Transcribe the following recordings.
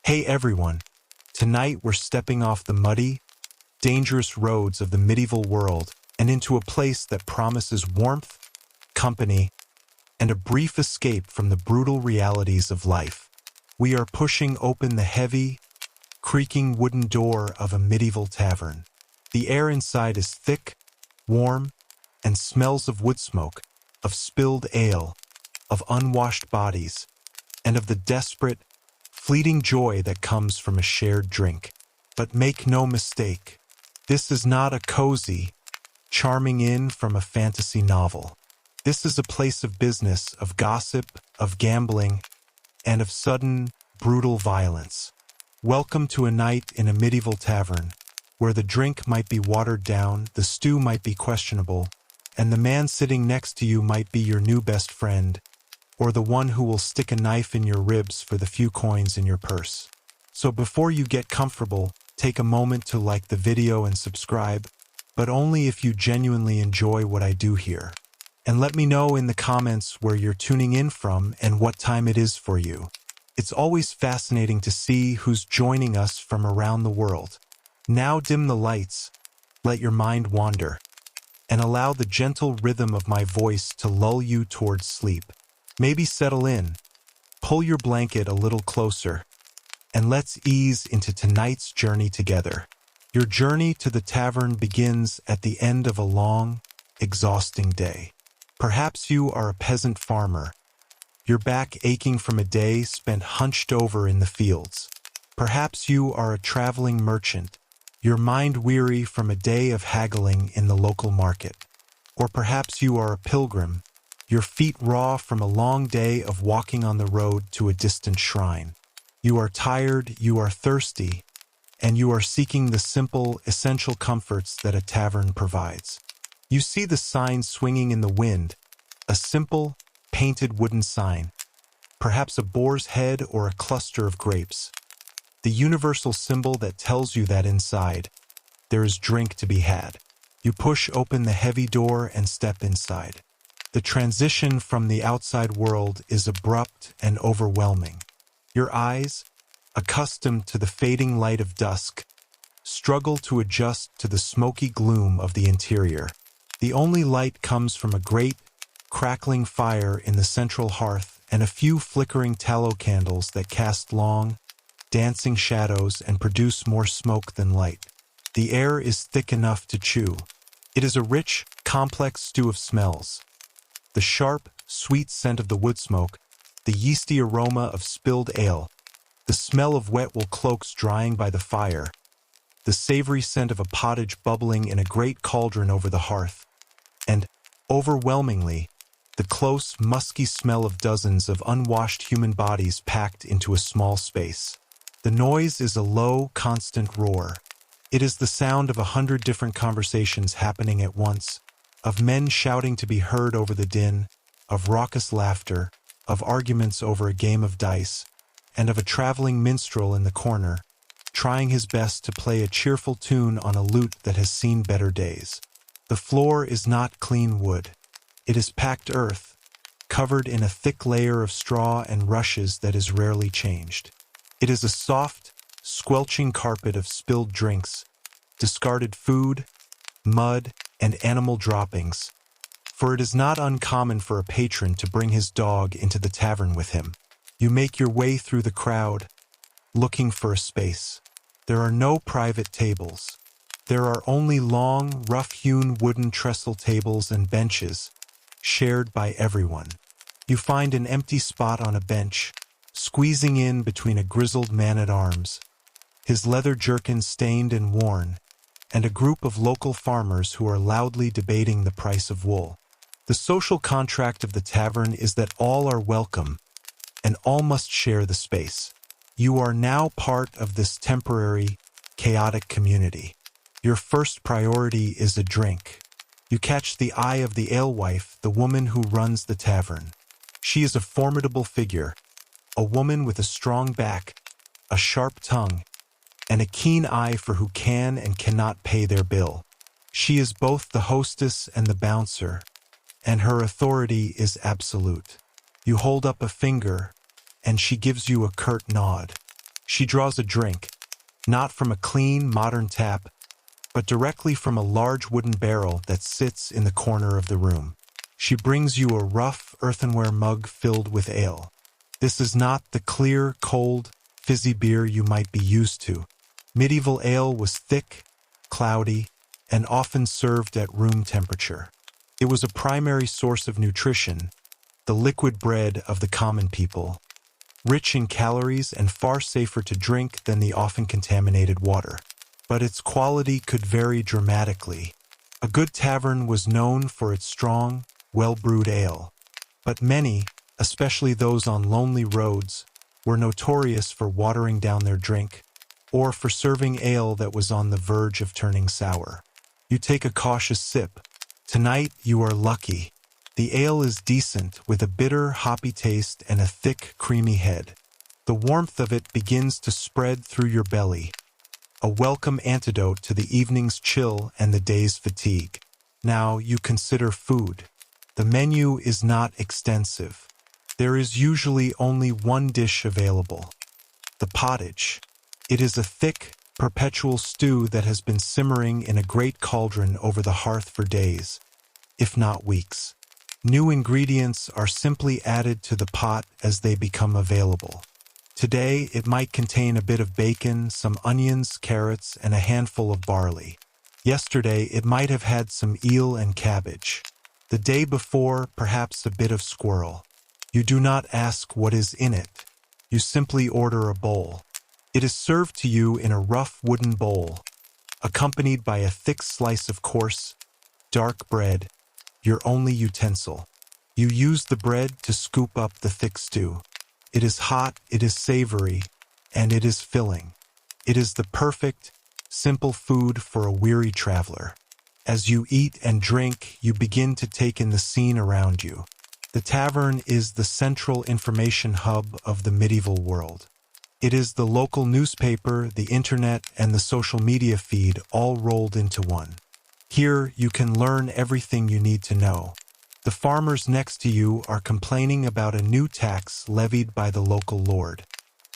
Hey everyone, tonight we're stepping off the muddy, dangerous roads of the medieval world and into a place that promises warmth, company, and a brief escape from the brutal realities of life. We are pushing open the heavy, creaking wooden door of a medieval tavern. The air inside is thick, warm, and smells of wood smoke, of spilled ale, of unwashed bodies, and of the desperate, fleeting joy that comes from a shared drink. But make no mistake, this is not a cozy, charming inn from a fantasy novel. This is a place of business, of gossip, of gambling, and of sudden, brutal violence. Welcome to a night in a medieval tavern, where the drink might be watered down, the stew might be questionable, and the man sitting next to you might be your new best friend, or the one who will stick a knife in your ribs for the few coins in your purse. So before you get comfortable, take a moment to like the video and subscribe, but only if you genuinely enjoy what I do here. And let me know in the comments where you're tuning in from and what time it is for you. It's always fascinating to see who's joining us from around the world. Now dim the lights, let your mind wander, and allow the gentle rhythm of my voice to lull you towards sleep. Maybe settle in, pull your blanket a little closer, and let's ease into tonight's journey together. Your journey to the tavern begins at the end of a long, exhausting day. Perhaps you are a peasant farmer, your back aching from a day spent hunched over in the fields. Perhaps you are a traveling merchant, your mind weary from a day of haggling in the local market. Or perhaps you are a pilgrim, your feet raw from a long day of walking on the road to a distant shrine. You are tired, you are thirsty, and you are seeking the simple, essential comforts that a tavern provides. You see the sign swinging in the wind, a simple, painted wooden sign, perhaps a boar's head or a cluster of grapes. The universal symbol that tells you that inside, there is drink to be had. You push open the heavy door and step inside. The transition from the outside world is abrupt and overwhelming. Your eyes, accustomed to the fading light of dusk, struggle to adjust to the smoky gloom of the interior. The only light comes from a great, crackling fire in the central hearth and a few flickering tallow candles that cast long, dancing shadows and produce more smoke than light. The air is thick enough to chew. It is a rich, complex stew of smells. The sharp, sweet scent of the wood smoke, the yeasty aroma of spilled ale, the smell of wet wool cloaks drying by the fire, the savory scent of a pottage bubbling in a great cauldron over the hearth, and, overwhelmingly, the close, musky smell of dozens of unwashed human bodies packed into a small space. The noise is a low, constant roar. It is the sound of 100 different conversations happening at once, of men shouting to be heard over the din, of raucous laughter, of arguments over a game of dice, and of a traveling minstrel in the corner, trying his best to play a cheerful tune on a lute that has seen better days. The floor is not clean wood. It is packed earth, covered in a thick layer of straw and rushes that is rarely changed. It is a soft, squelching carpet of spilled drinks, discarded food, mud, and animal droppings, for it is not uncommon for a patron to bring his dog into the tavern with him. You make your way through the crowd, looking for a space. There are no private tables. There are only long, rough-hewn wooden trestle tables and benches, shared by everyone. You find an empty spot on a bench, squeezing in between a grizzled man-at-arms, his leather jerkin stained and worn, and a group of local farmers who are loudly debating the price of wool. The social contract of the tavern is that all are welcome, and all must share the space. You are now part of this temporary, chaotic community. Your first priority is a drink. You catch the eye of the alewife, the woman who runs the tavern. She is a formidable figure, a woman with a strong back, a sharp tongue, and a keen eye for who can and cannot pay their bill. She is both the hostess and the bouncer, and her authority is absolute. You hold up a finger, and she gives you a curt nod. She draws a drink, not from a clean, modern tap, but directly from a large wooden barrel that sits in the corner of the room. She brings you a rough earthenware mug filled with ale. This is not the clear, cold, fizzy beer you might be used to. Medieval ale was thick, cloudy, and often served at room temperature. It was a primary source of nutrition, the liquid bread of the common people, rich in calories and far safer to drink than the often contaminated water. But its quality could vary dramatically. A good tavern was known for its strong, well-brewed ale, but many, especially those on lonely roads, were notorious for watering down their drink or for serving ale that was on the verge of turning sour. You take a cautious sip. Tonight you are lucky. The ale is decent, with a bitter, hoppy taste and a thick, creamy head. The warmth of it begins to spread through your belly, a welcome antidote to the evening's chill and the day's fatigue. Now you consider food. The menu is not extensive. There is usually only one dish available: the pottage. It is a thick, perpetual stew that has been simmering in a great cauldron over the hearth for days, if not weeks. New ingredients are simply added to the pot as they become available. Today, it might contain a bit of bacon, some onions, carrots, and a handful of barley. Yesterday, it might have had some eel and cabbage. The day before, perhaps a bit of squirrel. You do not ask what is in it. You simply order a bowl. It is served to you in a rough wooden bowl, accompanied by a thick slice of coarse, dark bread, your only utensil. You use the bread to scoop up the thick stew. It is hot, it is savory, and it is filling. It is the perfect, simple food for a weary traveler. As you eat and drink, you begin to take in the scene around you. The tavern is the central information hub of the medieval world. It is the local newspaper, the internet, and the social media feed all rolled into one. Here, you can learn everything you need to know. The farmers next to you are complaining about a new tax levied by the local lord.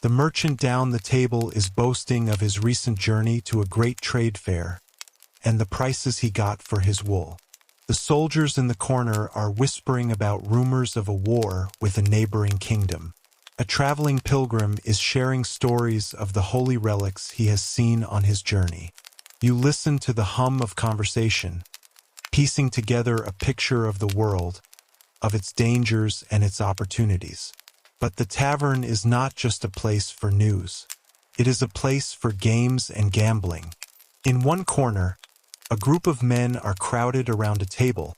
The merchant down the table is boasting of his recent journey to a great trade fair and the prices he got for his wool. The soldiers in the corner are whispering about rumors of a war with a neighboring kingdom. A traveling pilgrim is sharing stories of the holy relics he has seen on his journey. You listen to the hum of conversation, piecing together a picture of the world, of its dangers and its opportunities. But the tavern is not just a place for news. It is a place for games and gambling. In one corner, a group of men are crowded around a table,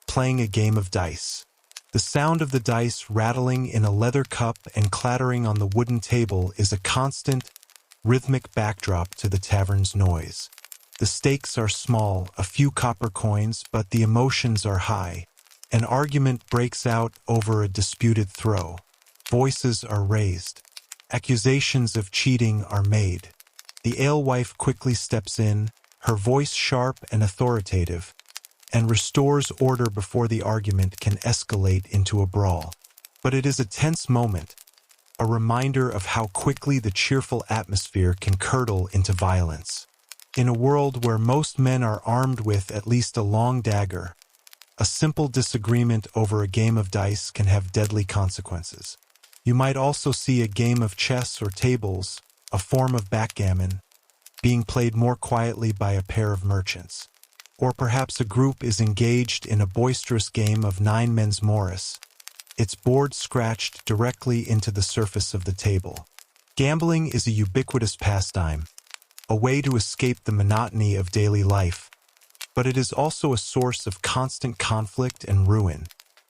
playing a game of dice. The sound of the dice rattling in a leather cup and clattering on the wooden table is a constant, rhythmic backdrop to the tavern's noise. The stakes are small, a few copper coins, but the emotions are high. An argument breaks out over a disputed throw. Voices are raised. Accusations of cheating are made. The alewife quickly steps in, her voice sharp and authoritative, and restores order before the argument can escalate into a brawl. But it is a tense moment, a reminder of how quickly the cheerful atmosphere can curdle into violence. In a world where most men are armed with at least a long dagger, a simple disagreement over a game of dice can have deadly consequences. You might also see a game of chess or tables, a form of backgammon, being played more quietly by a pair of merchants. Or perhaps a group is engaged in a boisterous game of nine men's Morris, its board scratched directly into the surface of the table. Gambling is a ubiquitous pastime, a way to escape the monotony of daily life, but it is also a source of constant conflict and ruin.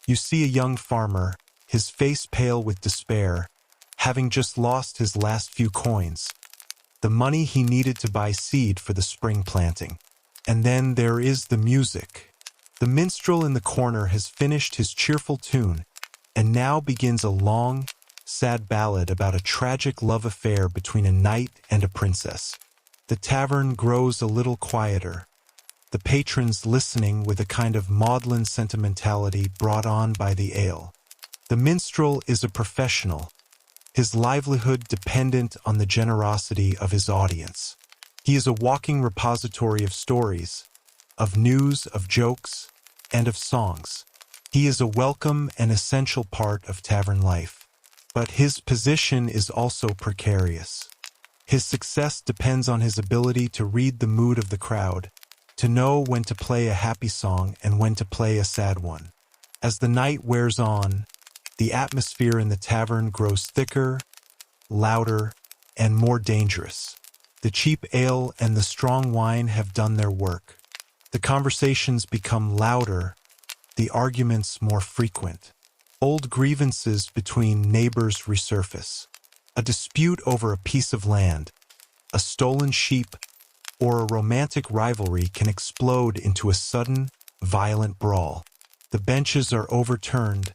You see a young farmer, his face pale with despair, having just lost his last few coins, the money he needed to buy seed for the spring planting. And then there is the music. The minstrel in the corner has finished his cheerful tune, and now begins a long, sad ballad about a tragic love affair between a knight and a princess. The tavern grows a little quieter, the patrons listening with a kind of maudlin sentimentality brought on by the ale. The minstrel is a professional, his livelihood dependent on the generosity of his audience. He is a walking repository of stories, of news, of jokes, and of songs. He is a welcome and essential part of tavern life. But his position is also precarious. His success depends on his ability to read the mood of the crowd, to know when to play a happy song and when to play a sad one. As the night wears on, the atmosphere in the tavern grows thicker, louder, and more dangerous. The cheap ale and the strong wine have done their work. The conversations become louder, the arguments more frequent. Old grievances between neighbors resurface. A dispute over a piece of land, a stolen sheep, or a romantic rivalry can explode into a sudden, violent brawl. The benches are overturned,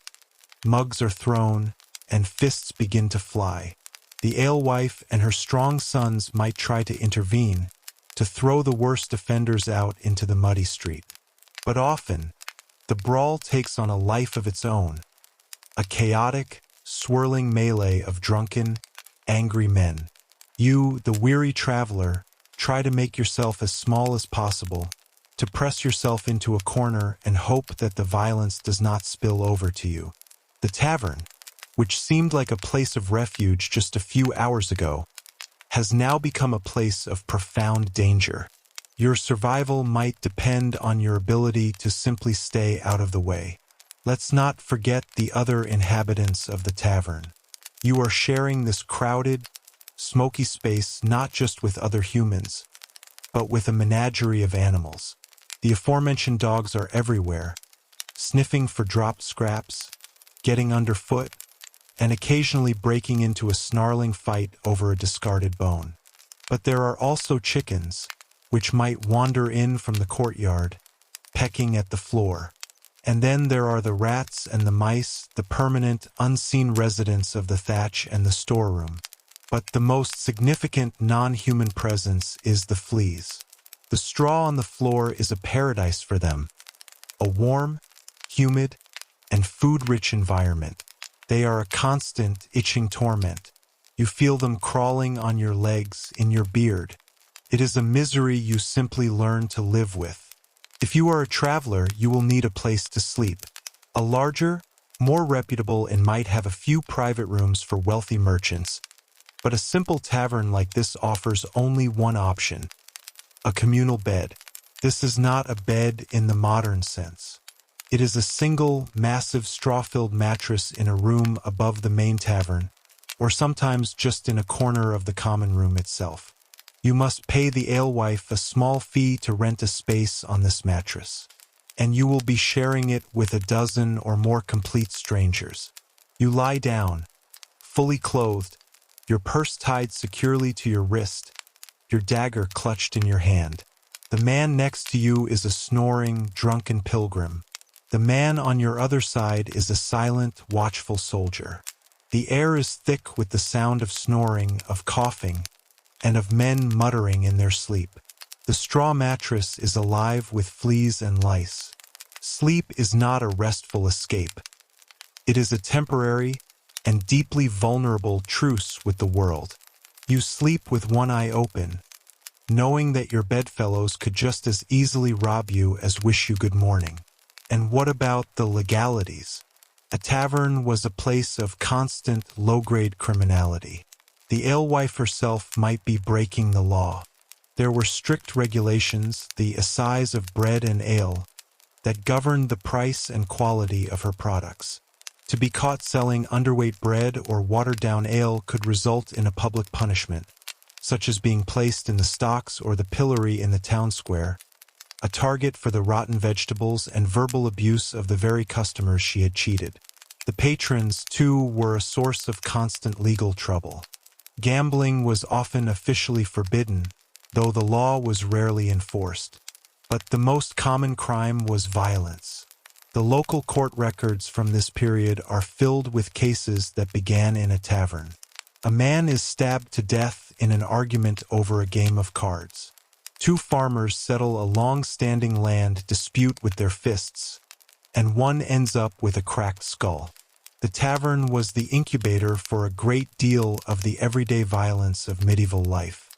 mugs are thrown, and fists begin to fly. The alewife and her strong sons might try to intervene, to throw the worst offenders out into the muddy street. But often, the brawl takes on a life of its own, a chaotic, swirling melee of drunken, angry men. You, the weary traveler, try to make yourself as small as possible, to press yourself into a corner and hope that the violence does not spill over to you. The tavern, which seemed like a place of refuge just a few hours ago, has now become a place of profound danger. Your survival might depend on your ability to simply stay out of the way. Let's not forget the other inhabitants of the tavern. You are sharing this crowded, smoky space not just with other humans, but with a menagerie of animals. The aforementioned dogs are everywhere, sniffing for dropped scraps, getting underfoot, and occasionally breaking into a snarling fight over a discarded bone. But there are also chickens, which might wander in from the courtyard, pecking at the floor. And then there are the rats and the mice, the permanent, unseen residents of the thatch and the storeroom. But the most significant non-human presence is the fleas. The straw on the floor is a paradise for them, a warm, humid, and food-rich environment. They are a constant, itching torment. You feel them crawling on your legs, in your beard. It is a misery you simply learn to live with. If you are a traveler, you will need a place to sleep. A larger, more reputable, and might have a few private rooms for wealthy merchants. But a simple tavern like this offers only one option: a communal bed. This is not a bed in the modern sense. It is a single, massive, straw-filled mattress in a room above the main tavern, or sometimes just in a corner of the common room itself. You must pay the alewife a small fee to rent a space on this mattress, and you will be sharing it with a dozen or more complete strangers. You lie down, fully clothed, your purse tied securely to your wrist, your dagger clutched in your hand. The man next to you is a snoring, drunken pilgrim. The man on your other side is a silent, watchful soldier. The air is thick with the sound of snoring, of coughing, and of men muttering in their sleep. The straw mattress is alive with fleas and lice. Sleep is not a restful escape. It is a temporary and deeply vulnerable truce with the world. You sleep with one eye open, knowing that your bedfellows could just as easily rob you as wish you good morning. And what about the legalities? A tavern was a place of constant, low-grade criminality. The alewife herself might be breaking the law. There were strict regulations, the assize of bread and ale, that governed the price and quality of her products. To be caught selling underweight bread or watered-down ale could result in a public punishment, such as being placed in the stocks or the pillory in the town square, a target for the rotten vegetables and verbal abuse of the very customers she had cheated. The patrons, too, were a source of constant legal trouble. Gambling was often officially forbidden, though the law was rarely enforced. But the most common crime was violence. The local court records from this period are filled with cases that began in a tavern. A man is stabbed to death in an argument over a game of cards. Two farmers settle a long-standing land dispute with their fists, and one ends up with a cracked skull. The tavern was the incubator for a great deal of the everyday violence of medieval life.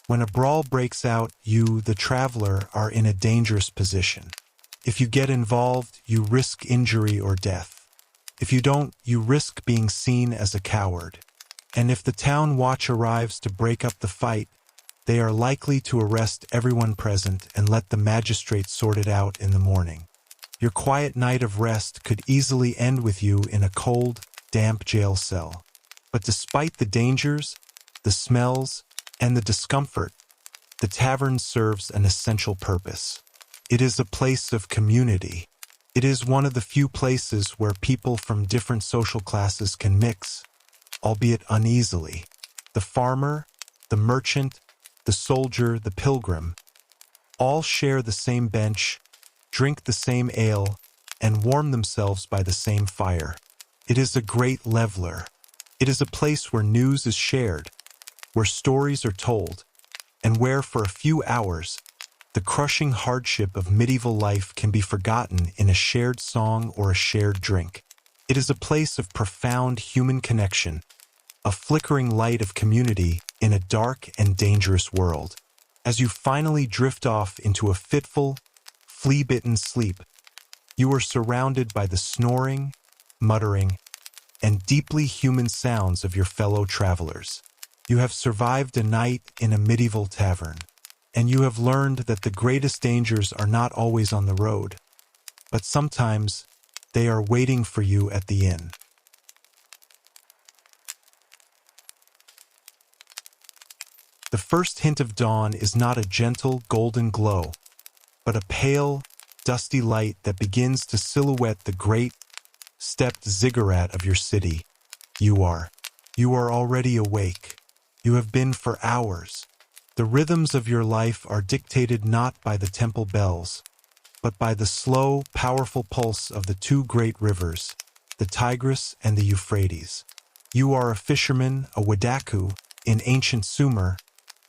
When a brawl breaks out, you, the traveler, are in a dangerous position. If you get involved, you risk injury or death. If you don't, you risk being seen as a coward. And if the town watch arrives to break up the fight, they are likely to arrest everyone present and let the magistrate sort it out in the morning. Your quiet night of rest could easily end with you in a cold, damp jail cell. But despite the dangers, the smells, and the discomfort, the tavern serves an essential purpose. It is a place of community. It is one of the few places where people from different social classes can mix, albeit uneasily. The farmer, the merchant, the soldier, the pilgrim, all share the same bench, drink the same ale, and warm themselves by the same fire. It is a great leveler. It is a place where news is shared, where stories are told, and where for a few hours, the crushing hardship of medieval life can be forgotten in a shared song or a shared drink. It is a place of profound human connection, a flickering light of community in a dark and dangerous world. As you finally drift off into a fitful, flea-bitten sleep, you are surrounded by the snoring, muttering, and deeply human sounds of your fellow travelers. You have survived a night in a medieval tavern, and you have learned that the greatest dangers are not always on the road, but sometimes they are waiting for you at the inn. The first hint of dawn is not a gentle golden glow, but a pale, dusty light that begins to silhouette the great, stepped ziggurat of your city. You are already awake. You have been for hours. The rhythms of your life are dictated not by the temple bells, but by the slow, powerful pulse of the two great rivers, the Tigris and the Euphrates. You are a fisherman, a wadaku, in ancient Sumer,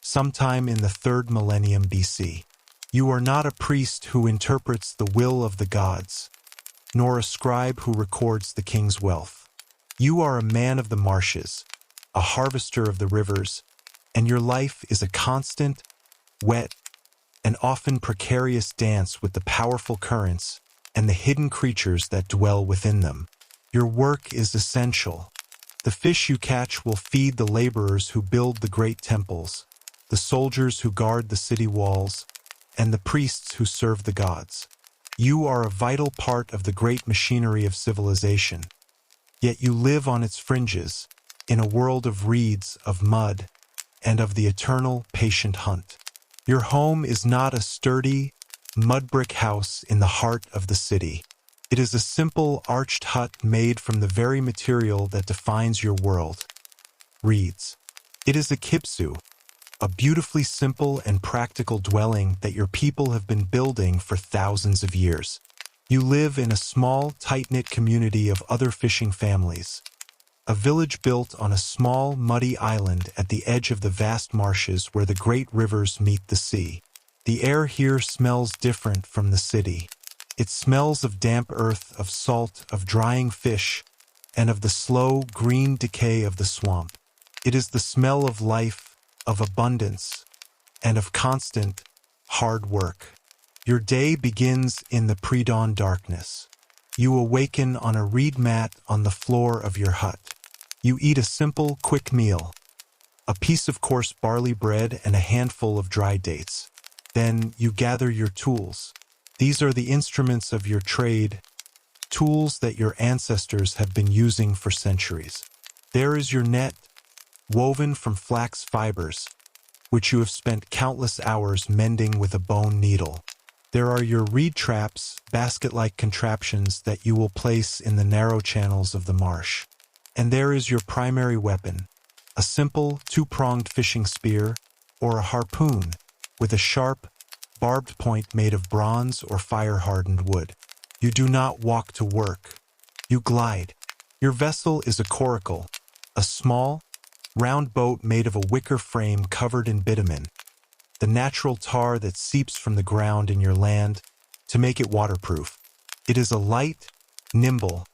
sometime in the 3rd millennium BC. You are not a priest who interprets the will of the gods, nor a scribe who records the king's wealth. You are a man of the marshes, a harvester of the rivers, and your life is a constant, wet, and often precarious dance with the powerful currents and the hidden creatures that dwell within them. Your work is essential. The fish you catch will feed the laborers who build the great temples, the soldiers who guard the city walls, and the priests who serve the gods. You are a vital part of the great machinery of civilization, yet you live on its fringes, in a world of reeds, of mud, and of the eternal, patient hunt. Your home is not a sturdy, mud-brick house in the heart of the city. It is a simple, arched hut made from the very material that defines your world, reeds. It is a kipsu, a beautifully simple and practical dwelling that your people have been building for thousands of years. You live in a small, tight-knit community of other fishing families, a village built on a small, muddy island at the edge of the vast marshes where the great rivers meet the sea. The air here smells different from the city. It smells of damp earth, of salt, of drying fish, and of the slow, green decay of the swamp. It is the smell of life, of abundance, and of constant, hard work. Your day begins in the pre-dawn darkness. You awaken on a reed mat on the floor of your hut. You eat a simple, quick meal, a piece of coarse barley bread and a handful of dry dates. Then you gather your tools. These are the instruments of your trade, tools that your ancestors have been using for centuries. There is your net, woven from flax fibers, which you have spent countless hours mending with a bone needle. There are your reed traps, basket-like contraptions that you will place in the narrow channels of the marsh. And there is your primary weapon, a simple, two-pronged fishing spear or a harpoon with a sharp, barbed point made of bronze or fire-hardened wood. You do not walk to work. You glide. Your vessel is a coracle, a small, round boat made of a wicker frame covered in bitumen, the natural tar that seeps from the ground in your land to make it waterproof. It is a light, nimble,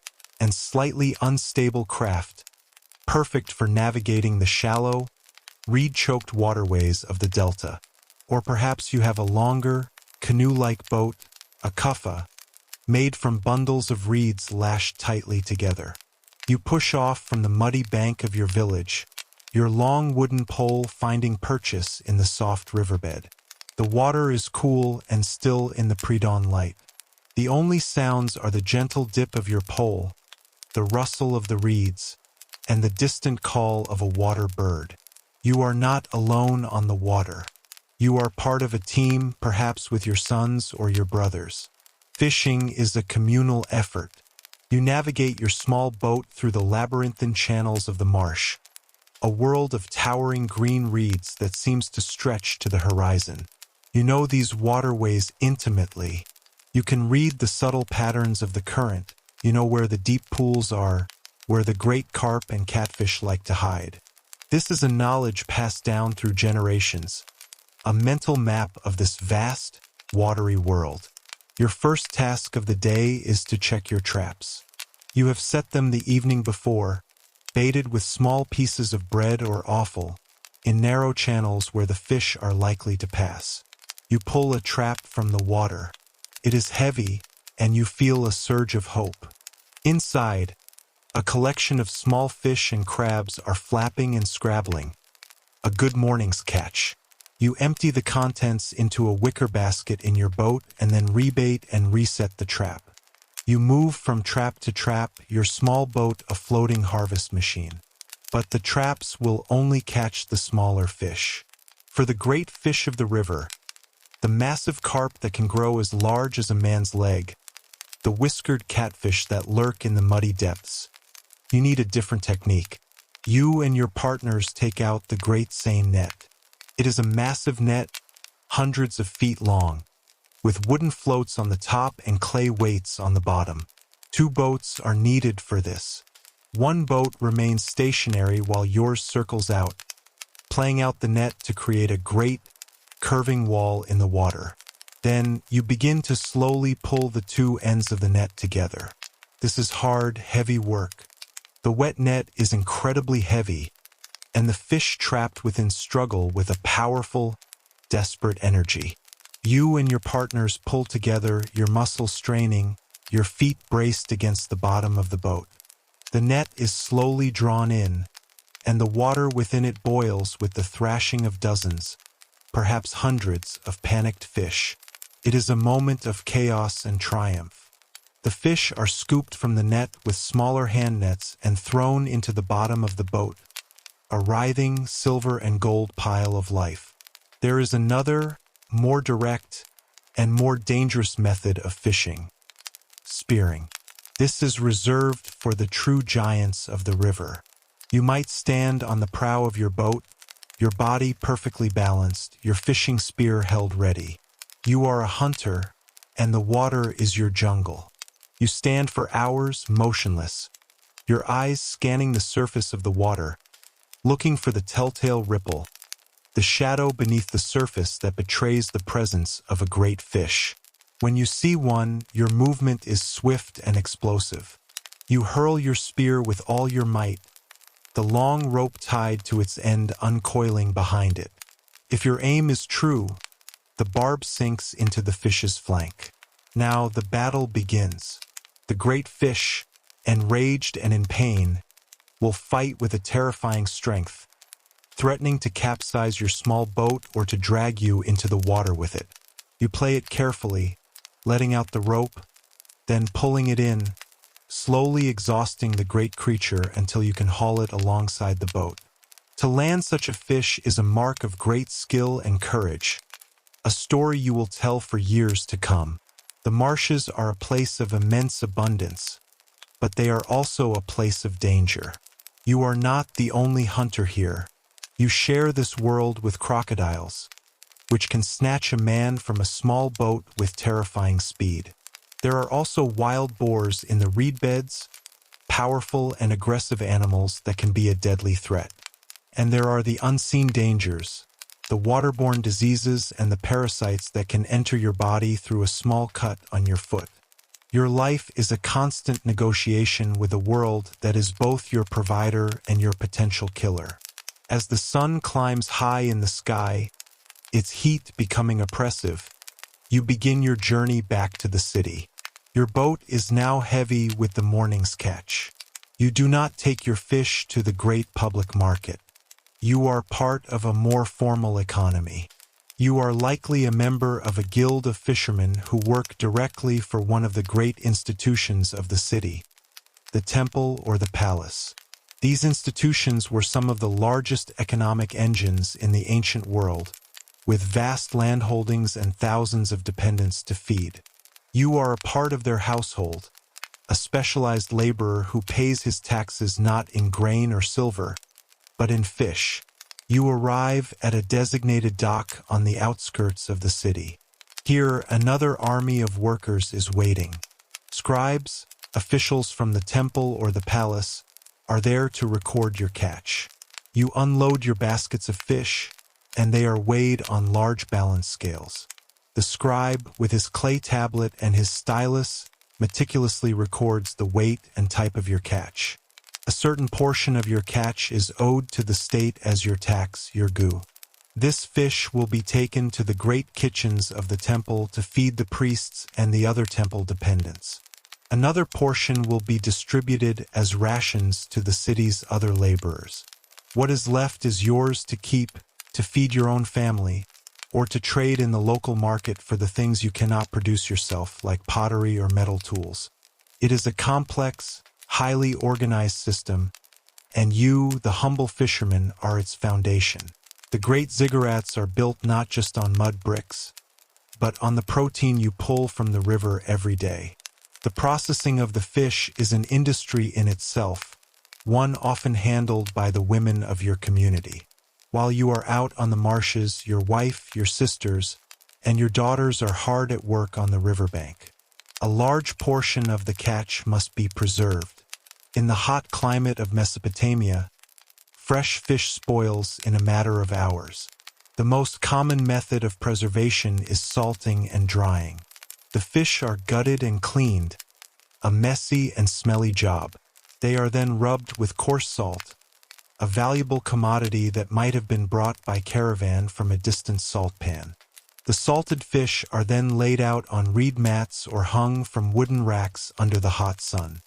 and slightly unstable craft, perfect for navigating the shallow, reed-choked waterways of the delta. Or perhaps you have a longer, canoe-like boat, a kuffa, made from bundles of reeds lashed tightly together. You push off from the muddy bank of your village, your long wooden pole finding purchase in the soft riverbed. The water is cool and still in the pre-dawn light. The only sounds are the gentle dip of your pole, the rustle of the reeds, and the distant call of a water bird. You are not alone on the water. You are part of a team, perhaps with your sons or your brothers. Fishing is a communal effort. You navigate your small boat through the labyrinthine channels of the marsh, a world of towering green reeds that seems to stretch to the horizon. You know these waterways intimately. You can read the subtle patterns of the current. You know where the deep pools are, where the great carp and catfish like to hide. This is a knowledge passed down through generations, a mental map of this vast, watery world. Your first task of the day is to check your traps. You have set them the evening before, baited with small pieces of bread or offal, in narrow channels where the fish are likely to pass. You pull a trap from the water. It is heavy, and you feel a surge of hope. Inside, a collection of small fish and crabs are flapping and scrabbling. A good morning's catch. You empty the contents into a wicker basket in your boat and then rebait and reset the trap. You move from trap to trap, your small boat a floating harvest machine. But the traps will only catch the smaller fish. For the great fish of the river, the massive carp that can grow as large as a man's leg, the whiskered catfish that lurk in the muddy depths, you need a different technique. You and your partners take out the great seine net. It is a massive net, hundreds of feet long, with wooden floats on the top and clay weights on the bottom. 2 boats are needed for this. One boat remains stationary while yours circles out, playing out the net to create a great, curving wall in the water. Then you begin to slowly pull the 2 ends of the net together. This is hard, heavy work. The wet net is incredibly heavy, and the fish trapped within struggle with a powerful, desperate energy. You and your partners pull together, your muscles straining, your feet braced against the bottom of the boat. The net is slowly drawn in, and the water within it boils with the thrashing of dozens, perhaps hundreds of panicked fish. It is a moment of chaos and triumph. The fish are scooped from the net with smaller hand nets and thrown into the bottom of the boat, a writhing silver and gold pile of life. There is another, more direct, and more dangerous method of fishing: spearing. This is reserved for the true giants of the river. You might stand on the prow of your boat, your body perfectly balanced, your fishing spear held ready. You are a hunter, and the water is your jungle. You stand for hours motionless, your eyes scanning the surface of the water, looking for the telltale ripple, the shadow beneath the surface that betrays the presence of a great fish. When you see one, your movement is swift and explosive. You hurl your spear with all your might, the long rope tied to its end uncoiling behind it. If your aim is true, the barb sinks into the fish's flank. Now the battle begins. The great fish, enraged and in pain, will fight with a terrifying strength, threatening to capsize your small boat or to drag you into the water with it. You play it carefully, letting out the rope, then pulling it in, slowly exhausting the great creature until you can haul it alongside the boat. To land such a fish is a mark of great skill and courage, a story you will tell for years to come. The marshes are a place of immense abundance, but they are also a place of danger. You are not the only hunter here. You share this world with crocodiles, which can snatch a man from a small boat with terrifying speed. There are also wild boars in the reed beds, powerful and aggressive animals that can be a deadly threat. And there are the unseen dangers, the waterborne diseases and the parasites that can enter your body through a small cut on your foot. Your life is a constant negotiation with a world that is both your provider and your potential killer. As the sun climbs high in the sky, its heat becoming oppressive, you begin your journey back to the city. Your boat is now heavy with the morning's catch. You do not take your fish to the great public market. You are part of a more formal economy. You are likely a member of a guild of fishermen who work directly for one of the great institutions of the city, the temple or the palace. These institutions were some of the largest economic engines in the ancient world, with vast landholdings and thousands of dependents to feed. You are a part of their household, a specialized laborer who pays his taxes not in grain or silver, but in fish. You arrive at a designated dock on the outskirts of the city. Here, another army of workers is waiting. Scribes, officials from the temple or the palace, are there to record your catch. You unload your baskets of fish, and they are weighed on large balance scales. The scribe, with his clay tablet and his stylus, meticulously records the weight and type of your catch. A certain portion of your catch is owed to the state as your tax, your gu. This fish will be taken to the great kitchens of the temple to feed the priests and the other temple dependents. Another portion will be distributed as rations to the city's other laborers. What is left is yours to keep, to feed your own family, or to trade in the local market for the things you cannot produce yourself, like pottery or metal tools. It is a complex, highly organized system, and you, the humble fisherman, are its foundation. The great ziggurats are built not just on mud bricks, but on the protein you pull from the river every day. The processing of the fish is an industry in itself, one often handled by the women of your community. While you are out on the marshes, your wife, your sisters, and your daughters are hard at work on the riverbank. A large portion of the catch must be preserved. In the hot climate of Mesopotamia, fresh fish spoils in a matter of hours. The most common method of preservation is salting and drying. The fish are gutted and cleaned, a messy and smelly job. They are then rubbed with coarse salt, a valuable commodity that might have been brought by caravan from a distant salt pan. The salted fish are then laid out on reed mats or hung from wooden racks under the hot sun.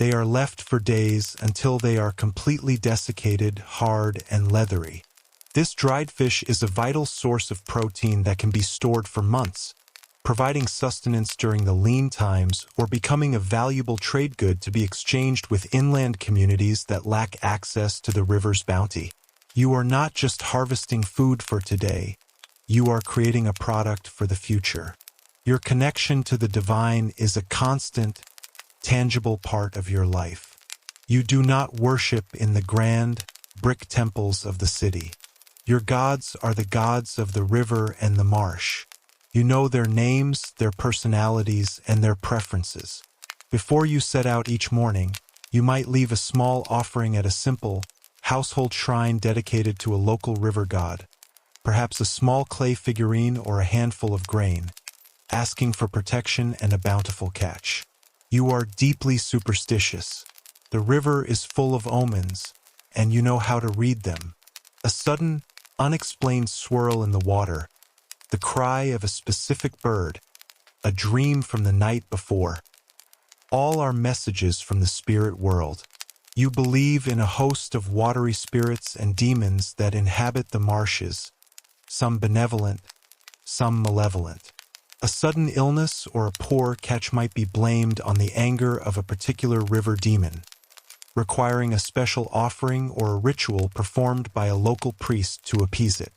They are left for days until they are completely desiccated, hard, and leathery. This dried fish is a vital source of protein that can be stored for months, providing sustenance during the lean times or becoming a valuable trade good to be exchanged with inland communities that lack access to the river's bounty. You are not just harvesting food for today, you are creating a product for the future. Your connection to the divine is a constant, tangible part of your life. You do not worship in the grand, brick temples of the city. Your gods are the gods of the river and the marsh. You know their names, their personalities, and their preferences. Before you set out each morning, you might leave a small offering at a simple, household shrine dedicated to a local river god, perhaps a small clay figurine or a handful of grain, asking for protection and a bountiful catch. You are deeply superstitious. The river is full of omens, and you know how to read them. A sudden, unexplained swirl in the water, the cry of a specific bird, a dream from the night before. All are messages from the spirit world. You believe in a host of watery spirits and demons that inhabit the marshes, some benevolent, some malevolent. A sudden illness or a poor catch might be blamed on the anger of a particular river demon, requiring a special offering or a ritual performed by a local priest to appease it.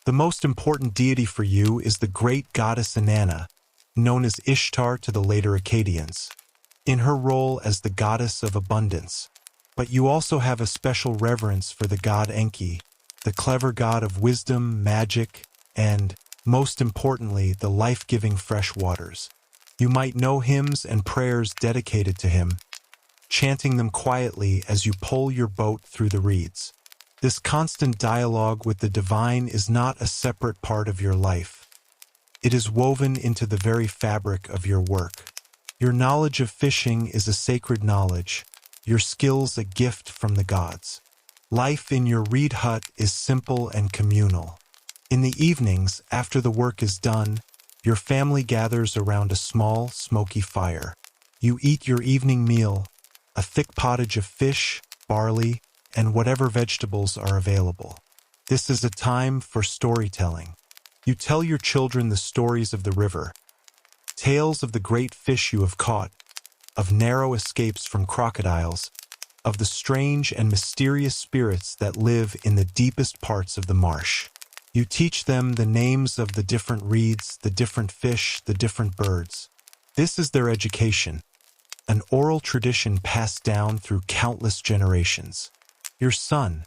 The most important deity for you is the great goddess Inanna, known as Ishtar to the later Akkadians, in her role as the goddess of abundance. But you also have a special reverence for the god Enki, the clever god of wisdom, magic, and, most importantly, the life-giving fresh waters. You might know hymns and prayers dedicated to him, chanting them quietly as you pull your boat through the reeds. This constant dialogue with the divine is not a separate part of your life. It is woven into the very fabric of your work. Your knowledge of fishing is a sacred knowledge, your skills a gift from the gods. Life in your reed hut is simple and communal. In the evenings, after the work is done, your family gathers around a small, smoky fire. You eat your evening meal, a thick pottage of fish, barley, and whatever vegetables are available. This is a time for storytelling. You tell your children the stories of the river, tales of the great fish you have caught, of narrow escapes from crocodiles, of the strange and mysterious spirits that live in the deepest parts of the marsh. You teach them the names of the different reeds, the different fish, the different birds. This is their education, an oral tradition passed down through countless generations. Your son,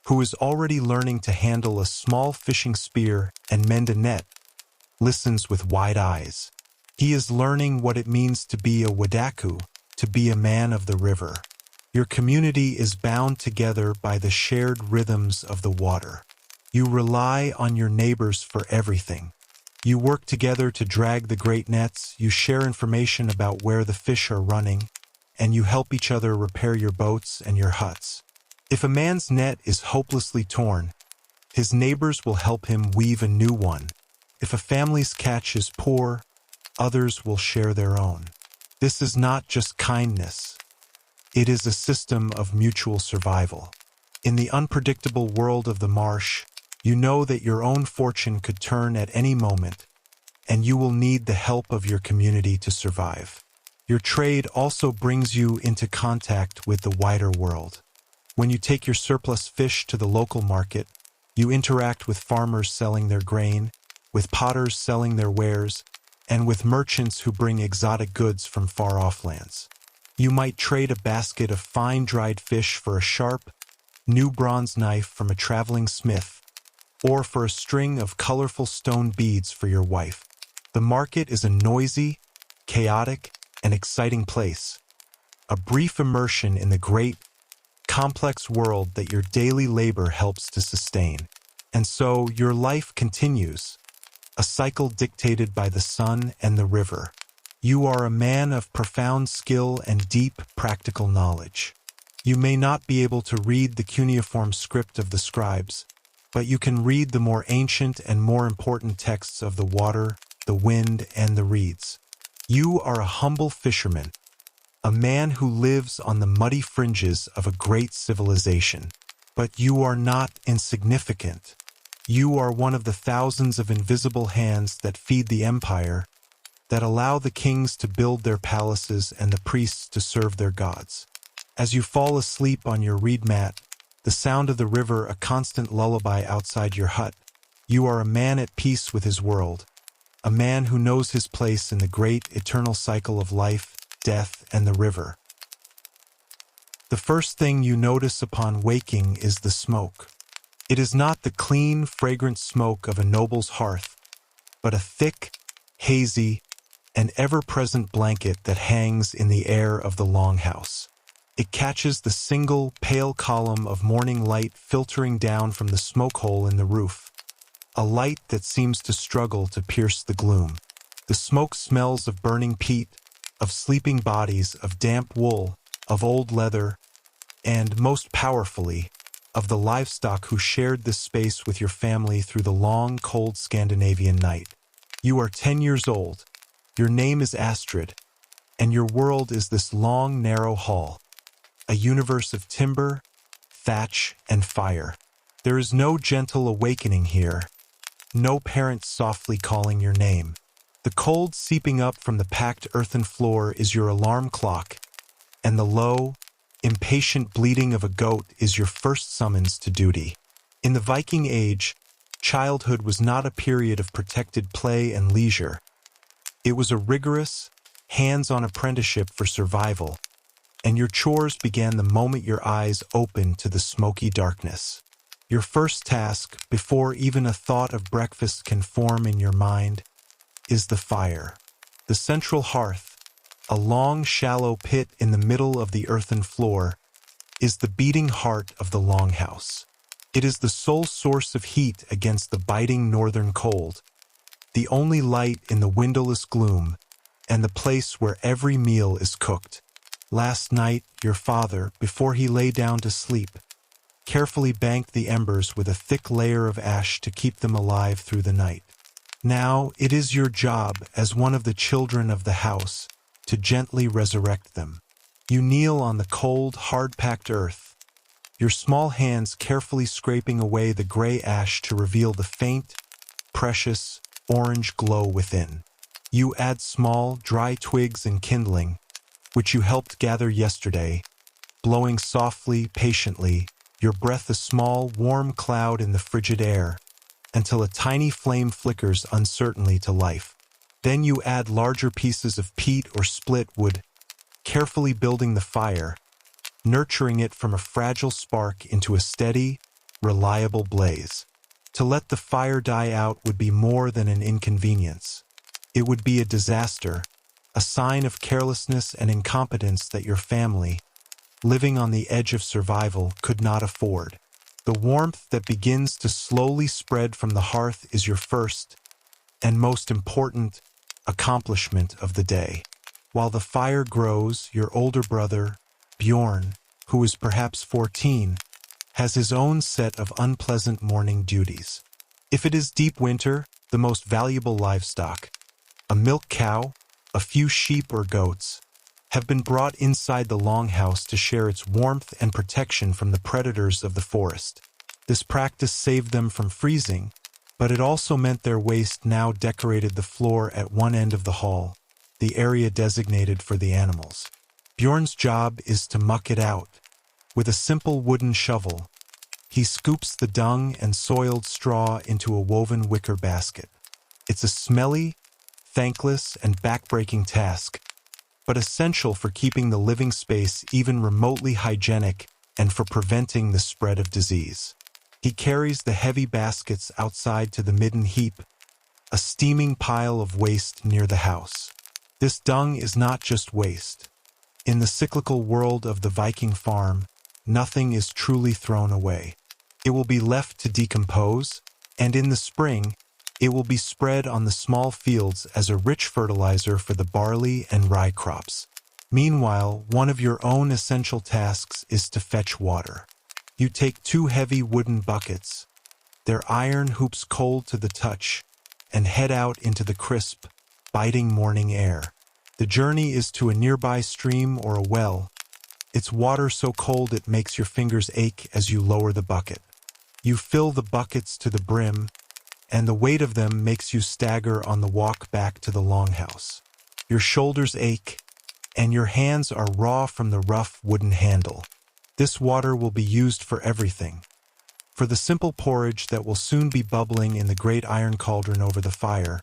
who is already learning to handle a small fishing spear and mend a net, listens with wide eyes. He is learning what it means to be a wadaku, to be a man of the river. Your community is bound together by the shared rhythms of the water. You rely on your neighbors for everything. You work together to drag the great nets, you share information about where the fish are running, and you help each other repair your boats and your huts. If a man's net is hopelessly torn, his neighbors will help him weave a new one. If a family's catch is poor, others will share their own. This is not just kindness. It is a system of mutual survival. In the unpredictable world of the marsh, you know that your own fortune could turn at any moment, and you will need the help of your community to survive. Your trade also brings you into contact with the wider world. When you take your surplus fish to the local market, you interact with farmers selling their grain, with potters selling their wares, and with merchants who bring exotic goods from far-off lands. You might trade a basket of fine dried fish for a sharp, new bronze knife from a traveling smith, or for a string of colorful stone beads for your wife. The market is a noisy, chaotic, and exciting place, a brief immersion in the great, complex world that your daily labor helps to sustain. And so your life continues, a cycle dictated by the sun and the river. You are a man of profound skill and deep practical knowledge. You may not be able to read the cuneiform script of the scribes, but you can read the more ancient and more important texts of the water, the wind, and the reeds. You are a humble fisherman, a man who lives on the muddy fringes of a great civilization. But you are not insignificant. You are one of the thousands of invisible hands that feed the empire, that allow the kings to build their palaces and the priests to serve their gods. As you fall asleep on your reed mat, the sound of the river a constant lullaby outside your hut, you are a man at peace with his world, a man who knows his place in the great eternal cycle of life, death, and the river. The first thing you notice upon waking is the smoke. It is not the clean, fragrant smoke of a noble's hearth, but a thick, hazy, and ever-present blanket that hangs in the air of the longhouse. It catches the single, pale column of morning light filtering down from the smoke hole in the roof, a light that seems to struggle to pierce the gloom. The smoke smells of burning peat, of sleeping bodies, of damp wool, of old leather, and, most powerfully, of the livestock who shared this space with your family through the long, cold Scandinavian night. You are 10 years old, your name is Astrid, and your world is this long, narrow hall, a universe of timber, thatch, and fire. There is no gentle awakening here, no parent softly calling your name. The cold seeping up from the packed earthen floor is your alarm clock, and the low, impatient bleating of a goat is your first summons to duty. In the Viking Age, childhood was not a period of protected play and leisure. It was a rigorous, hands-on apprenticeship for survival, and your chores began the moment your eyes opened to the smoky darkness. Your first task, before even a thought of breakfast can form in your mind, is the fire. The central hearth, a long, shallow pit in the middle of the earthen floor, is the beating heart of the longhouse. It is the sole source of heat against the biting northern cold, the only light in the windowless gloom, and the place where every meal is cooked. Last night, your father, before he lay down to sleep, carefully banked the embers with a thick layer of ash to keep them alive through the night. Now it is your job, as one of the children of the house, to gently resurrect them. You kneel on the cold, hard-packed earth, your small hands carefully scraping away the gray ash to reveal the faint, precious, orange glow within. You add small, dry twigs and kindling, which you helped gather yesterday, blowing softly, patiently, your breath a small, warm cloud in the frigid air, until a tiny flame flickers uncertainly to life. Then you add larger pieces of peat or split wood, carefully building the fire, nurturing it from a fragile spark into a steady, reliable blaze. To let the fire die out would be more than an inconvenience. It would be a disaster, a sign of carelessness and incompetence that your family, living on the edge of survival, could not afford. The warmth that begins to slowly spread from the hearth is your first, and most important, accomplishment of the day. While the fire grows, your older brother, Bjorn, who is perhaps 14, has his own set of unpleasant morning duties. If it is deep winter, the most valuable livestock, a milk cow, a few sheep or goats, have been brought inside the longhouse to share its warmth and protection from the predators of the forest. This practice saved them from freezing, but it also meant their waste now decorated the floor at one end of the hall, the area designated for the animals. Bjorn's job is to muck it out. With a simple wooden shovel, he scoops the dung and soiled straw into a woven wicker basket. It's a smelly, thankless, and backbreaking task, but essential for keeping the living space even remotely hygienic and for preventing the spread of disease. He carries the heavy baskets outside to the midden heap, a steaming pile of waste near the house. This dung is not just waste. In the cyclical world of the Viking farm, nothing is truly thrown away. It will be left to decompose, and in the spring, it will be spread on the small fields as a rich fertilizer for the barley and rye crops. Meanwhile, one of your own essential tasks is to fetch water. You take 2 heavy wooden buckets, their iron hoops cold to the touch, and head out into the crisp, biting morning air. The journey is to a nearby stream or a well, its water so cold it makes your fingers ache as you lower the bucket. You fill the buckets to the brim, and the weight of them makes you stagger on the walk back to the longhouse. Your shoulders ache, and your hands are raw from the rough wooden handle. This water will be used for everything. For the simple porridge that will soon be bubbling in the great iron cauldron over the fire,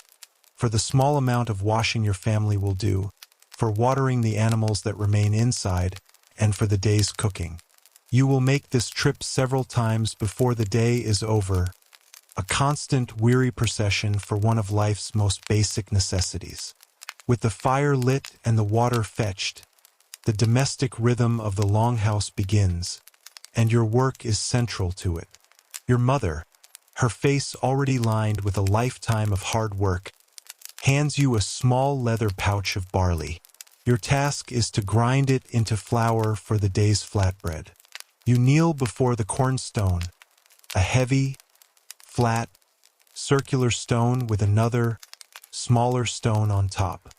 for the small amount of washing your family will do, for watering the animals that remain inside, and for the day's cooking. You will make this trip several times before the day is over, a constant, weary procession for one of life's most basic necessities. With the fire lit and the water fetched, the domestic rhythm of the longhouse begins, and your work is central to it. Your mother, her face already lined with a lifetime of hard work, hands you a small leather pouch of barley. Your task is to grind it into flour for the day's flatbread. You kneel before the cornstone, a heavy, flat, circular stone with another, smaller stone on top.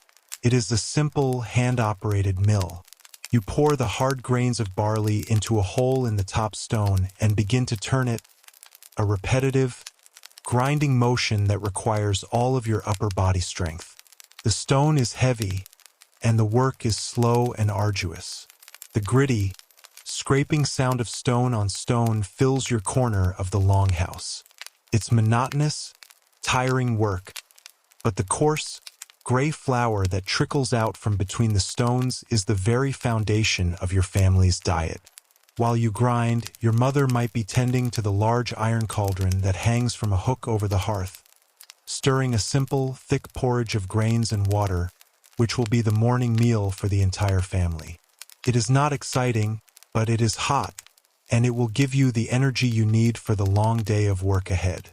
It is a simple, hand-operated mill. You pour the hard grains of barley into a hole in the top stone and begin to turn it, a repetitive, grinding motion that requires all of your upper body strength. The stone is heavy, and the work is slow and arduous. The gritty, scraping sound of stone on stone fills your corner of the longhouse. It's monotonous, tiring work, but the coarse, gray flour that trickles out from between the stones is the very foundation of your family's diet. While you grind, your mother might be tending to the large iron cauldron that hangs from a hook over the hearth, stirring a simple, thick porridge of grains and water, which will be the morning meal for the entire family. It is not exciting, but it is hot, and it will give you the energy you need for the long day of work ahead.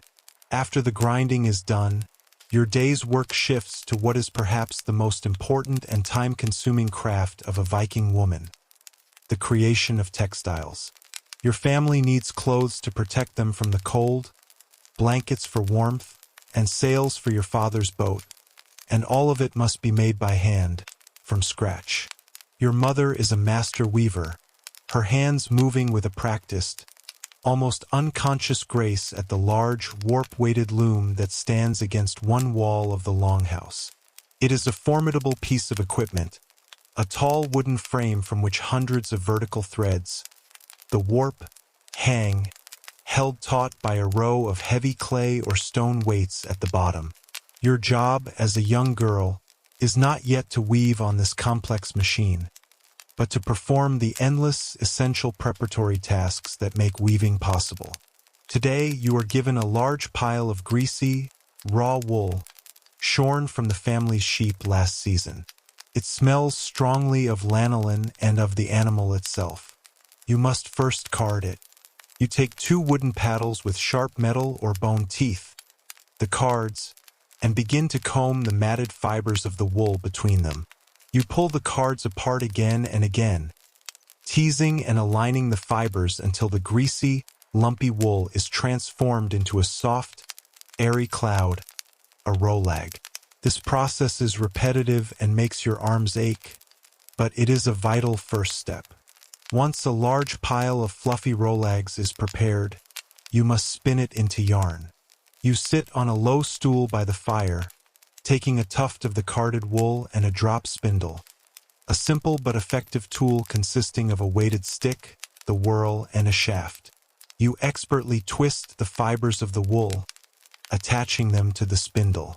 After the grinding is done, Your day's work shifts to what is perhaps the most important and time-consuming craft of a Viking woman, the creation of textiles. Your family needs clothes to protect them from the cold, blankets for warmth, and sails for your father's boat, and all of it must be made by hand, from scratch. Your mother is a master weaver, her hands moving with a practiced, almost unconscious grace at the large, warp-weighted loom that stands against one wall of the longhouse. It is a formidable piece of equipment, a tall wooden frame from which hundreds of vertical threads, the warp, hang, held taut by a row of heavy clay or stone weights at the bottom. Your job as a young girl is not yet to weave on this complex machine, but to perform the endless, essential preparatory tasks that make weaving possible. Today, you are given a large pile of greasy, raw wool, shorn from the family's sheep last season. It smells strongly of lanolin and of the animal itself. You must first card it. You take 2 wooden paddles with sharp metal or bone teeth, the cards, and begin to comb the matted fibers of the wool between them. You pull the cards apart again and again, teasing and aligning the fibers until the greasy, lumpy wool is transformed into a soft, airy cloud, a rolag. This process is repetitive and makes your arms ache, but it is a vital first step. Once a large pile of fluffy rolags is prepared, you must spin it into yarn. You sit on a low stool by the fire, taking a tuft of the carded wool and a drop spindle, a simple but effective tool consisting of a weighted stick, the whirl, and a shaft. You expertly twist the fibers of the wool, attaching them to the spindle.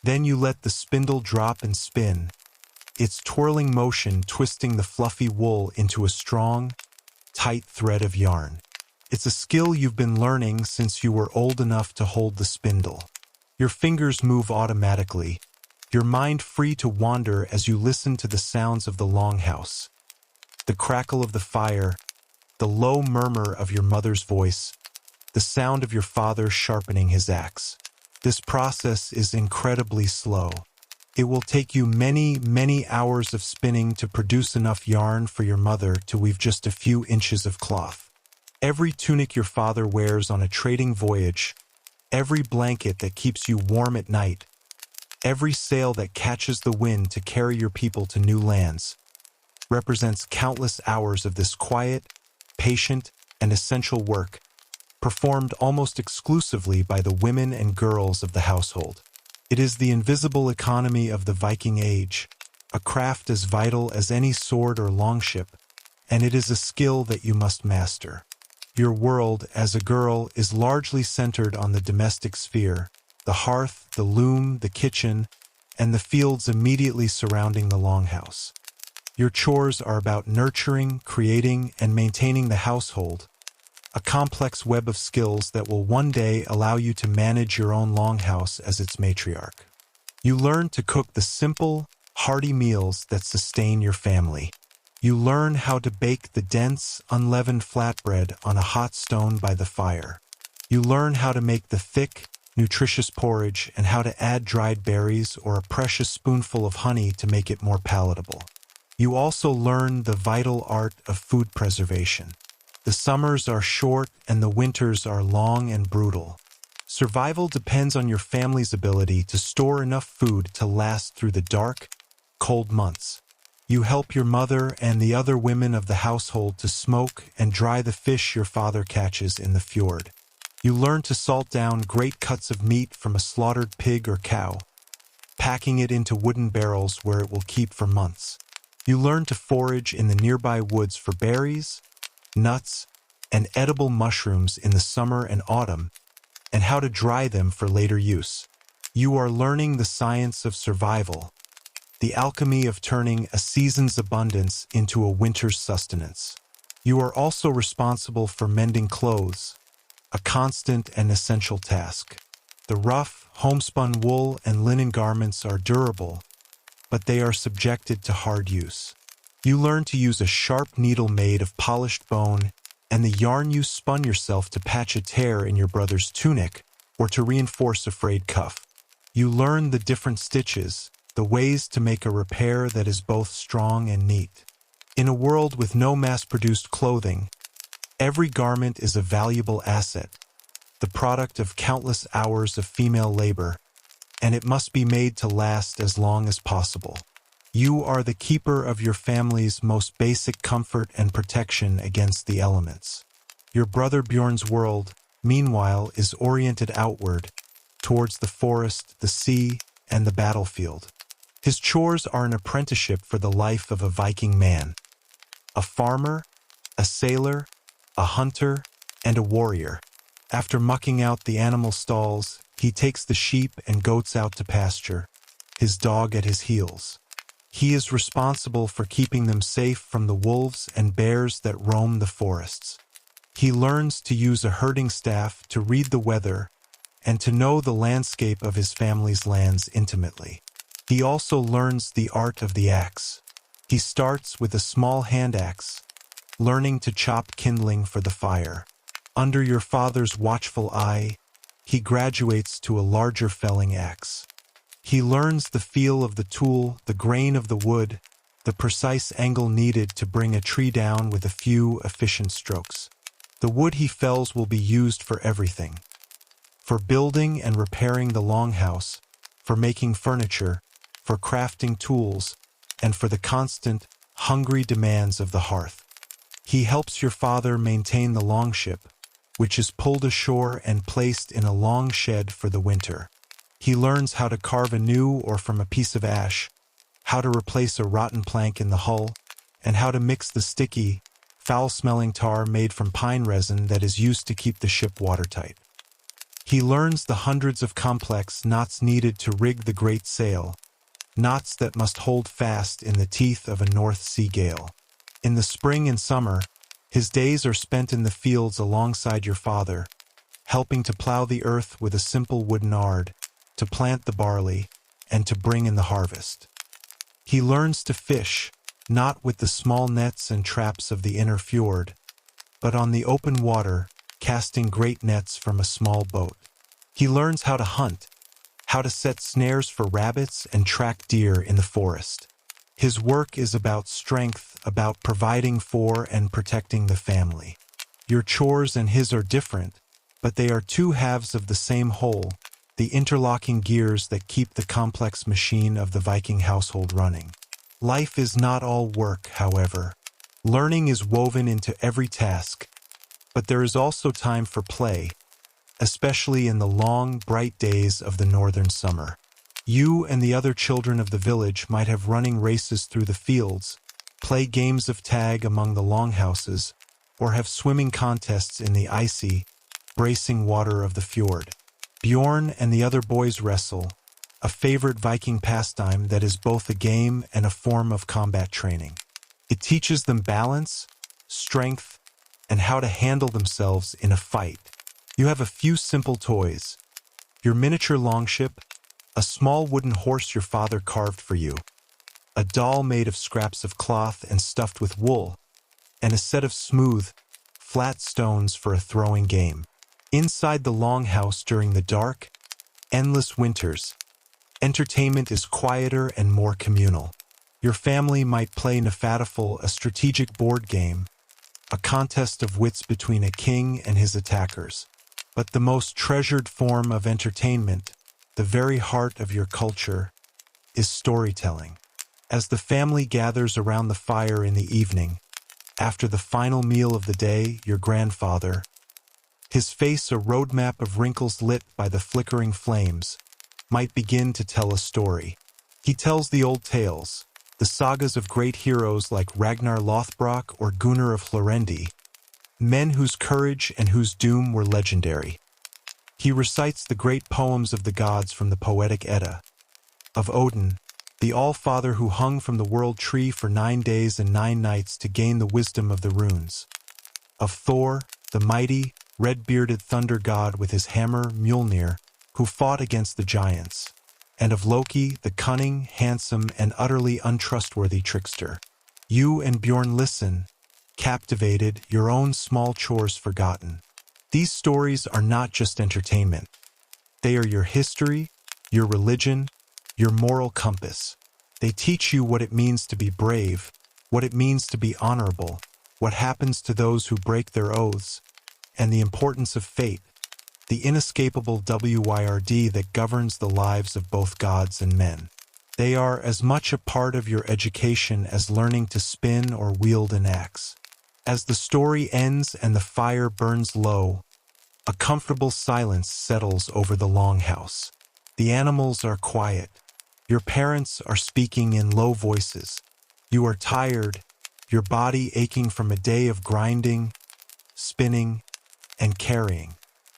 Then you let the spindle drop and spin, its twirling motion twisting the fluffy wool into a strong, tight thread of yarn. It's a skill you've been learning since you were old enough to hold the spindle. Your fingers move automatically, your mind free to wander as you listen to the sounds of the longhouse, the crackle of the fire, the low murmur of your mother's voice, the sound of your father sharpening his axe. This process is incredibly slow. It will take you many, many hours of spinning to produce enough yarn for your mother to weave just a few inches of cloth. Every tunic your father wears on a trading voyage, every blanket that keeps you warm at night, every sail that catches the wind to carry your people to new lands, represents countless hours of this quiet, patient, and essential work, performed almost exclusively by the women and girls of the household. It is the invisible economy of the Viking Age, a craft as vital as any sword or longship, and it is a skill that you must master. Your world, as a girl, is largely centered on the domestic sphere, the hearth, the loom, the kitchen, and the fields immediately surrounding the longhouse. Your chores are about nurturing, creating, and maintaining the household, a complex web of skills that will one day allow you to manage your own longhouse as its matriarch. You learn to cook the simple, hearty meals that sustain your family. You learn how to bake the dense, unleavened flatbread on a hot stone by the fire. You learn how to make the thick, nutritious porridge and how to add dried berries or a precious spoonful of honey to make it more palatable. You also learn the vital art of food preservation. The summers are short and the winters are long and brutal. Survival depends on your family's ability to store enough food to last through the dark, cold months. You help your mother and the other women of the household to smoke and dry the fish your father catches in the fjord. You learn to salt down great cuts of meat from a slaughtered pig or cow, packing it into wooden barrels where it will keep for months. You learn to forage in the nearby woods for berries, nuts, and edible mushrooms in the summer and autumn, and how to dry them for later use. You are learning the science of survival, the alchemy of turning a season's abundance into a winter's sustenance. You are also responsible for mending clothes, a constant and essential task. The rough, homespun wool and linen garments are durable, but they are subjected to hard use. You learn to use a sharp needle made of polished bone and the yarn you spun yourself to patch a tear in your brother's tunic or to reinforce a frayed cuff. You learn the different stitches, the ways to make a repair that is both strong and neat. In a world with no mass-produced clothing, every garment is a valuable asset, the product of countless hours of female labor, and it must be made to last as long as possible. You are the keeper of your family's most basic comfort and protection against the elements. Your brother Bjorn's world, meanwhile, is oriented outward, towards the forest, the sea, and the battlefield. His chores are an apprenticeship for the life of a Viking man. A farmer, a sailor, a hunter, and a warrior. After mucking out the animal stalls, he takes the sheep and goats out to pasture, his dog at his heels. He is responsible for keeping them safe from the wolves and bears that roam the forests. He learns to use a herding staff to read the weather and to know the landscape of his family's lands intimately. He also learns the art of the axe. He starts with a small hand axe, learning to chop kindling for the fire. Under your father's watchful eye, he graduates to a larger felling axe. He learns the feel of the tool, the grain of the wood, the precise angle needed to bring a tree down with a few efficient strokes. The wood he fells will be used for everything. For building and repairing the longhouse, for making furniture, for crafting tools, and for the constant, hungry demands of the hearth. He helps your father maintain the longship, which is pulled ashore and placed in a long shed for the winter. He learns how to carve anew or from a piece of ash, how to replace a rotten plank in the hull, and how to mix the sticky, foul-smelling tar made from pine resin that is used to keep the ship watertight. He learns the hundreds of complex knots needed to rig the great sail, knots that must hold fast in the teeth of a North Sea gale. In the spring and summer, his days are spent in the fields alongside your father, helping to plow the earth with a simple wooden ard, to plant the barley, and to bring in the harvest. He learns to fish, not with the small nets and traps of the inner fjord, but on the open water, casting great nets from a small boat. He learns how to hunt, how to set snares for rabbits and track deer in the forest. His work is about strength, about providing for and protecting the family. Your chores and his are different, but they are two halves of the same whole, the interlocking gears that keep the complex machine of the Viking household running. Life is not all work, however. Learning is woven into every task, but there is also time for play, especially in the long, bright days of the northern summer. You and the other children of the village might have running races through the fields, play games of tag among the longhouses, or have swimming contests in the icy, bracing water of the fjord. Bjorn and the other boys wrestle, a favorite Viking pastime that is both a game and a form of combat training. It teaches them balance, strength, and how to handle themselves in a fight. You have a few simple toys: your miniature longship, a small wooden horse your father carved for you, a doll made of scraps of cloth and stuffed with wool, and a set of smooth, flat stones for a throwing game. Inside the longhouse during the dark, endless winters, entertainment is quieter and more communal. Your family might play Nefataful, a strategic board game, a contest of wits between a king and his attackers. But the most treasured form of entertainment, the very heart of your culture, is storytelling. As the family gathers around the fire in the evening, after the final meal of the day, your grandfather, his face a roadmap of wrinkles lit by the flickering flames, might begin to tell a story. He tells the old tales, the sagas of great heroes like Ragnar Lothbrok or Gunnar of Hlorrendi, men whose courage and whose doom were legendary. He recites the great poems of the gods from the poetic Edda, of Odin, the All-Father who hung from the world tree for 9 days and 9 nights to gain the wisdom of the runes, of Thor, the mighty, red-bearded thunder god with his hammer Mjolnir, who fought against the giants, and of Loki, the cunning, handsome, and utterly untrustworthy trickster. You and Bjorn listen, captivated, your own small chores forgotten. These stories are not just entertainment. They are your history, your religion, your moral compass. They teach you what it means to be brave, what it means to be honorable, what happens to those who break their oaths, and the importance of fate, the inescapable WYRD that governs the lives of both gods and men. They are as much a part of your education as learning to spin or wield an axe. As the story ends and the fire burns low, a comfortable silence settles over the longhouse. The animals are quiet. Your parents are speaking in low voices. You are tired, your body aching from a day of grinding, spinning, and carrying.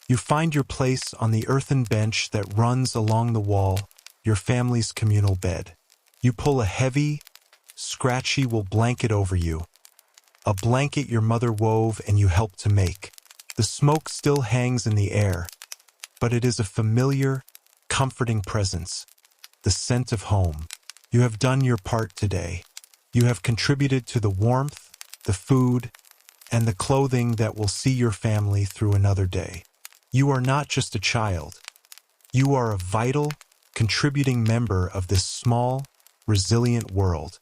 You find your place on the earthen bench that runs along the wall, your family's communal bed. You pull a heavy, scratchy wool blanket over you, a blanket your mother wove and you helped to make. The smoke still hangs in the air, but it is a familiar, comforting presence, the scent of home. You have done your part today. You have contributed to the warmth, the food, and the clothing that will see your family through another day. You are not just a child. You are a vital, contributing member of this small, resilient world.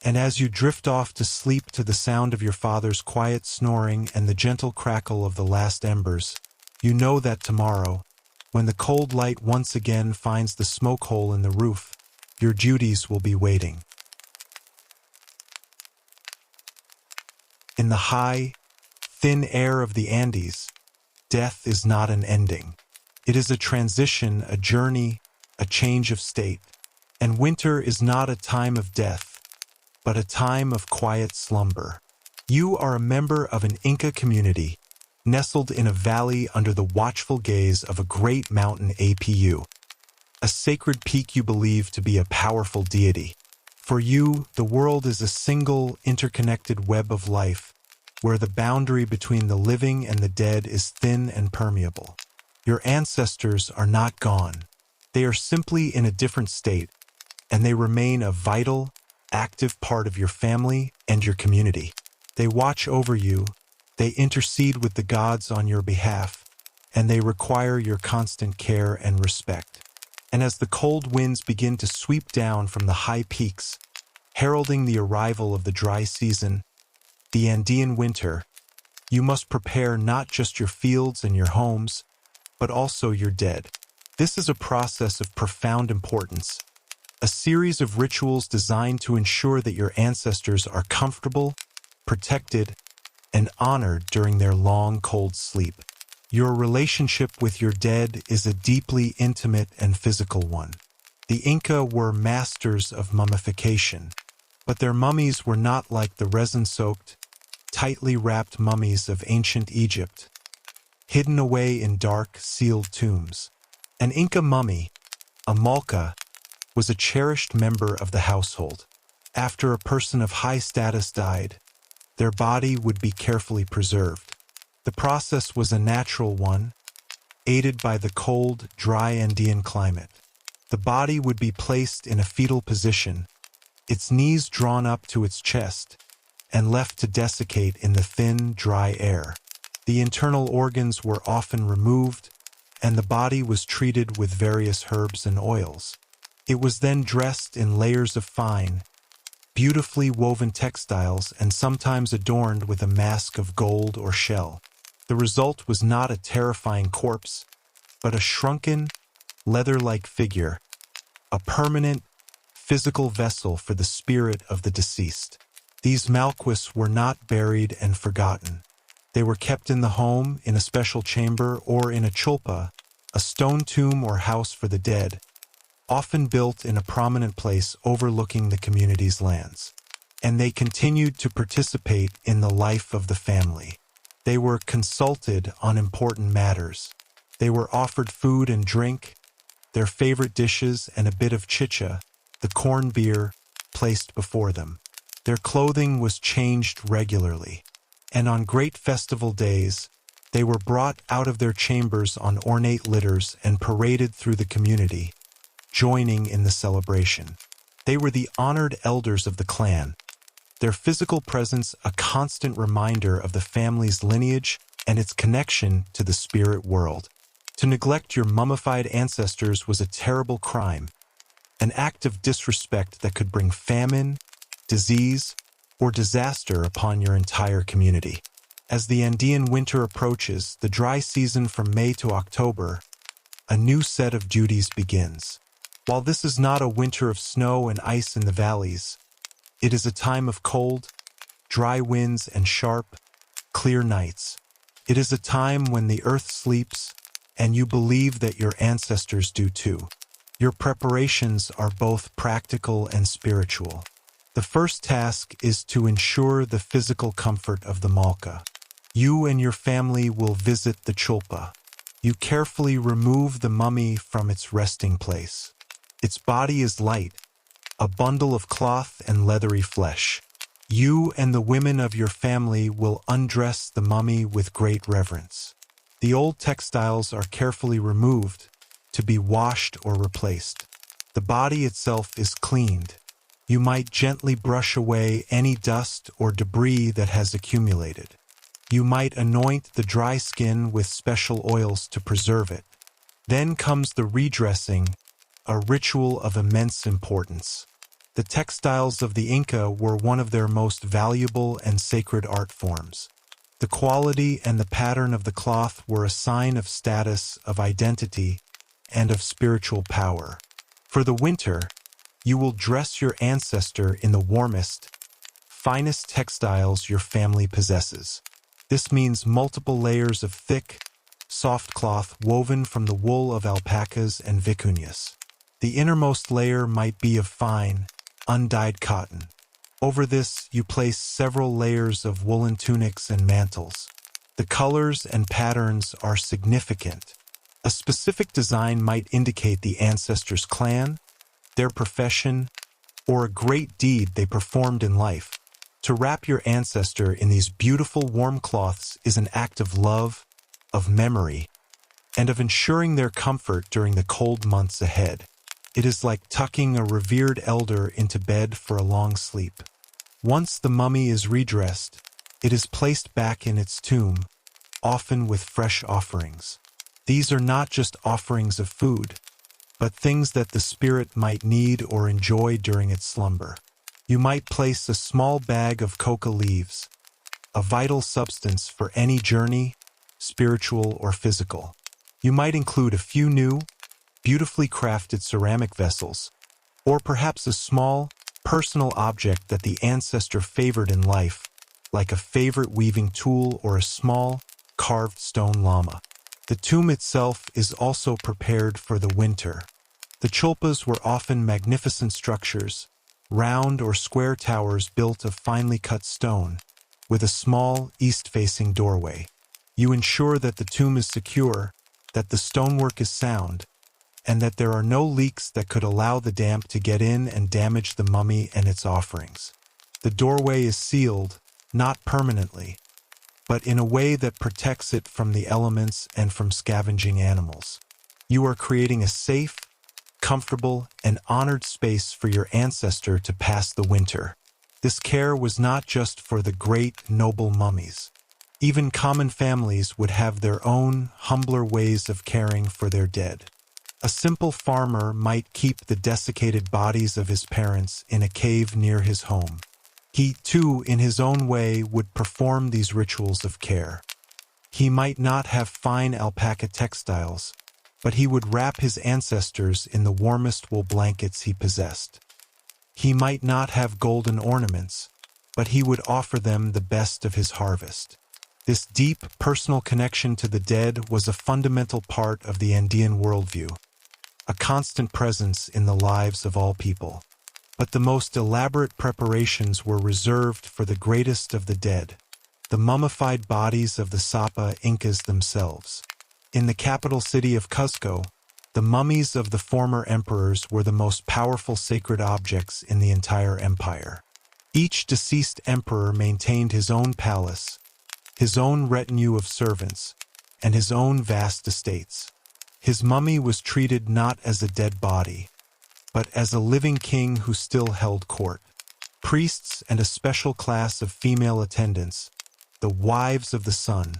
And as you drift off to sleep to the sound of your father's quiet snoring and the gentle crackle of the last embers, you know that tomorrow, when the cold light once again finds the smoke hole in the roof, your duties will be waiting. In the high, thin air of the Andes, death is not an ending. It is a transition, a journey, a change of state. And winter is not a time of death, but a time of quiet slumber. You are a member of an Inca community, nestled in a valley under the watchful gaze of a great mountain APU, a sacred peak you believe to be a powerful deity. For you, the world is a single, interconnected web of life, where the boundary between the living and the dead is thin and permeable. Your ancestors are not gone. They are simply in a different state, and they remain a vital, active part of your family and your community. They watch over you, they intercede with the gods on your behalf, and they require your constant care and respect. And as the cold winds begin to sweep down from the high peaks, heralding the arrival of the dry season, the Andean winter, you must prepare not just your fields and your homes, but also your dead. This is a process of profound importance, a series of rituals designed to ensure that your ancestors are comfortable, protected, and honored during their long, cold sleep. Your relationship with your dead is a deeply intimate and physical one. The Inca were masters of mummification, but their mummies were not like the resin-soaked, tightly wrapped mummies of ancient Egypt, hidden away in dark, sealed tombs. An Inca mummy, a malka, was a cherished member of the household. After a person of high status died, their body would be carefully preserved. The process was a natural one, aided by the cold, dry Andean climate. The body would be placed in a fetal position, its knees drawn up to its chest, and left to desiccate in the thin, dry air. The internal organs were often removed, and the body was treated with various herbs and oils. It was then dressed in layers of fine, beautifully woven textiles and sometimes adorned with a mask of gold or shell. The result was not a terrifying corpse, but a shrunken, leather-like figure, a permanent, physical vessel for the spirit of the deceased. These malquis were not buried and forgotten. They were kept in the home, in a special chamber, or in a chulpa, a stone tomb or house for the dead, often built in a prominent place overlooking the community's lands. And they continued to participate in the life of the family. They were consulted on important matters. They were offered food and drink, their favorite dishes and a bit of chicha, the corn beer, placed before them. Their clothing was changed regularly, and on great festival days, they were brought out of their chambers on ornate litters and paraded through the community, joining in the celebration. They were the honored elders of the clan, their physical presence a constant reminder of the family's lineage and its connection to the spirit world. To neglect your mummified ancestors was a terrible crime, an act of disrespect that could bring famine, disease, or disaster upon your entire community. As the Andean winter approaches, the dry season from May to October, a new set of duties begins. While this is not a winter of snow and ice in the valleys, it is a time of cold, dry winds and sharp, clear nights. It is a time when the earth sleeps, and you believe that your ancestors do too. Your preparations are both practical and spiritual. The first task is to ensure the physical comfort of the Malka. You and your family will visit the chulpa. You carefully remove the mummy from its resting place. Its body is light, a bundle of cloth and leathery flesh. You and the women of your family will undress the mummy with great reverence. The old textiles are carefully removed to be washed or replaced. The body itself is cleaned. You might gently brush away any dust or debris that has accumulated. You might anoint the dry skin with special oils to preserve it. Then comes the redressing, a ritual of immense importance. The textiles of the Inca were one of their most valuable and sacred art forms. The quality and the pattern of the cloth were a sign of status, of identity, and of spiritual power. For the winter, you will dress your ancestor in the warmest, finest textiles your family possesses. This means multiple layers of thick, soft cloth woven from the wool of alpacas and vicuñas. The innermost layer might be of fine, undyed cotton. Over this, you place several layers of woolen tunics and mantles. The colors and patterns are significant. A specific design might indicate the ancestor's clan, their profession, or a great deed they performed in life. To wrap your ancestor in these beautiful warm cloths is an act of love, of memory, and of ensuring their comfort during the cold months ahead. It is like tucking a revered elder into bed for a long sleep. Once the mummy is redressed, it is placed back in its tomb, often with fresh offerings. These are not just offerings of food, but things that the spirit might need or enjoy during its slumber. You might place a small bag of coca leaves, a vital substance for any journey, spiritual or physical. You might include a few new, beautifully crafted ceramic vessels, or perhaps a small, personal object that the ancestor favored in life, like a favorite weaving tool or a small, carved stone llama. The tomb itself is also prepared for the winter. The chulpas were often magnificent structures, round or square towers built of finely cut stone, with a small, east-facing doorway. You ensure that the tomb is secure, that the stonework is sound, and that there are no leaks that could allow the damp to get in and damage the mummy and its offerings. The doorway is sealed, not permanently, but in a way that protects it from the elements and from scavenging animals. You are creating a safe, comfortable, and honored space for your ancestor to pass the winter. This care was not just for the great, noble mummies. Even common families would have their own, humbler ways of caring for their dead. A simple farmer might keep the desiccated bodies of his parents in a cave near his home. He, too, in his own way, would perform these rituals of care. He might not have fine alpaca textiles, but he would wrap his ancestors in the warmest wool blankets he possessed. He might not have golden ornaments, but he would offer them the best of his harvest. This deep, personal connection to the dead was a fundamental part of the Andean worldview, a constant presence in the lives of all people. But the most elaborate preparations were reserved for the greatest of the dead, the mummified bodies of the Sapa Incas themselves. In the capital city of Cuzco, the mummies of the former emperors were the most powerful sacred objects in the entire empire. Each deceased emperor maintained his own palace, his own retinue of servants, and his own vast estates. His mummy was treated not as a dead body, but as a living king who still held court. Priests and a special class of female attendants, the wives of the sun,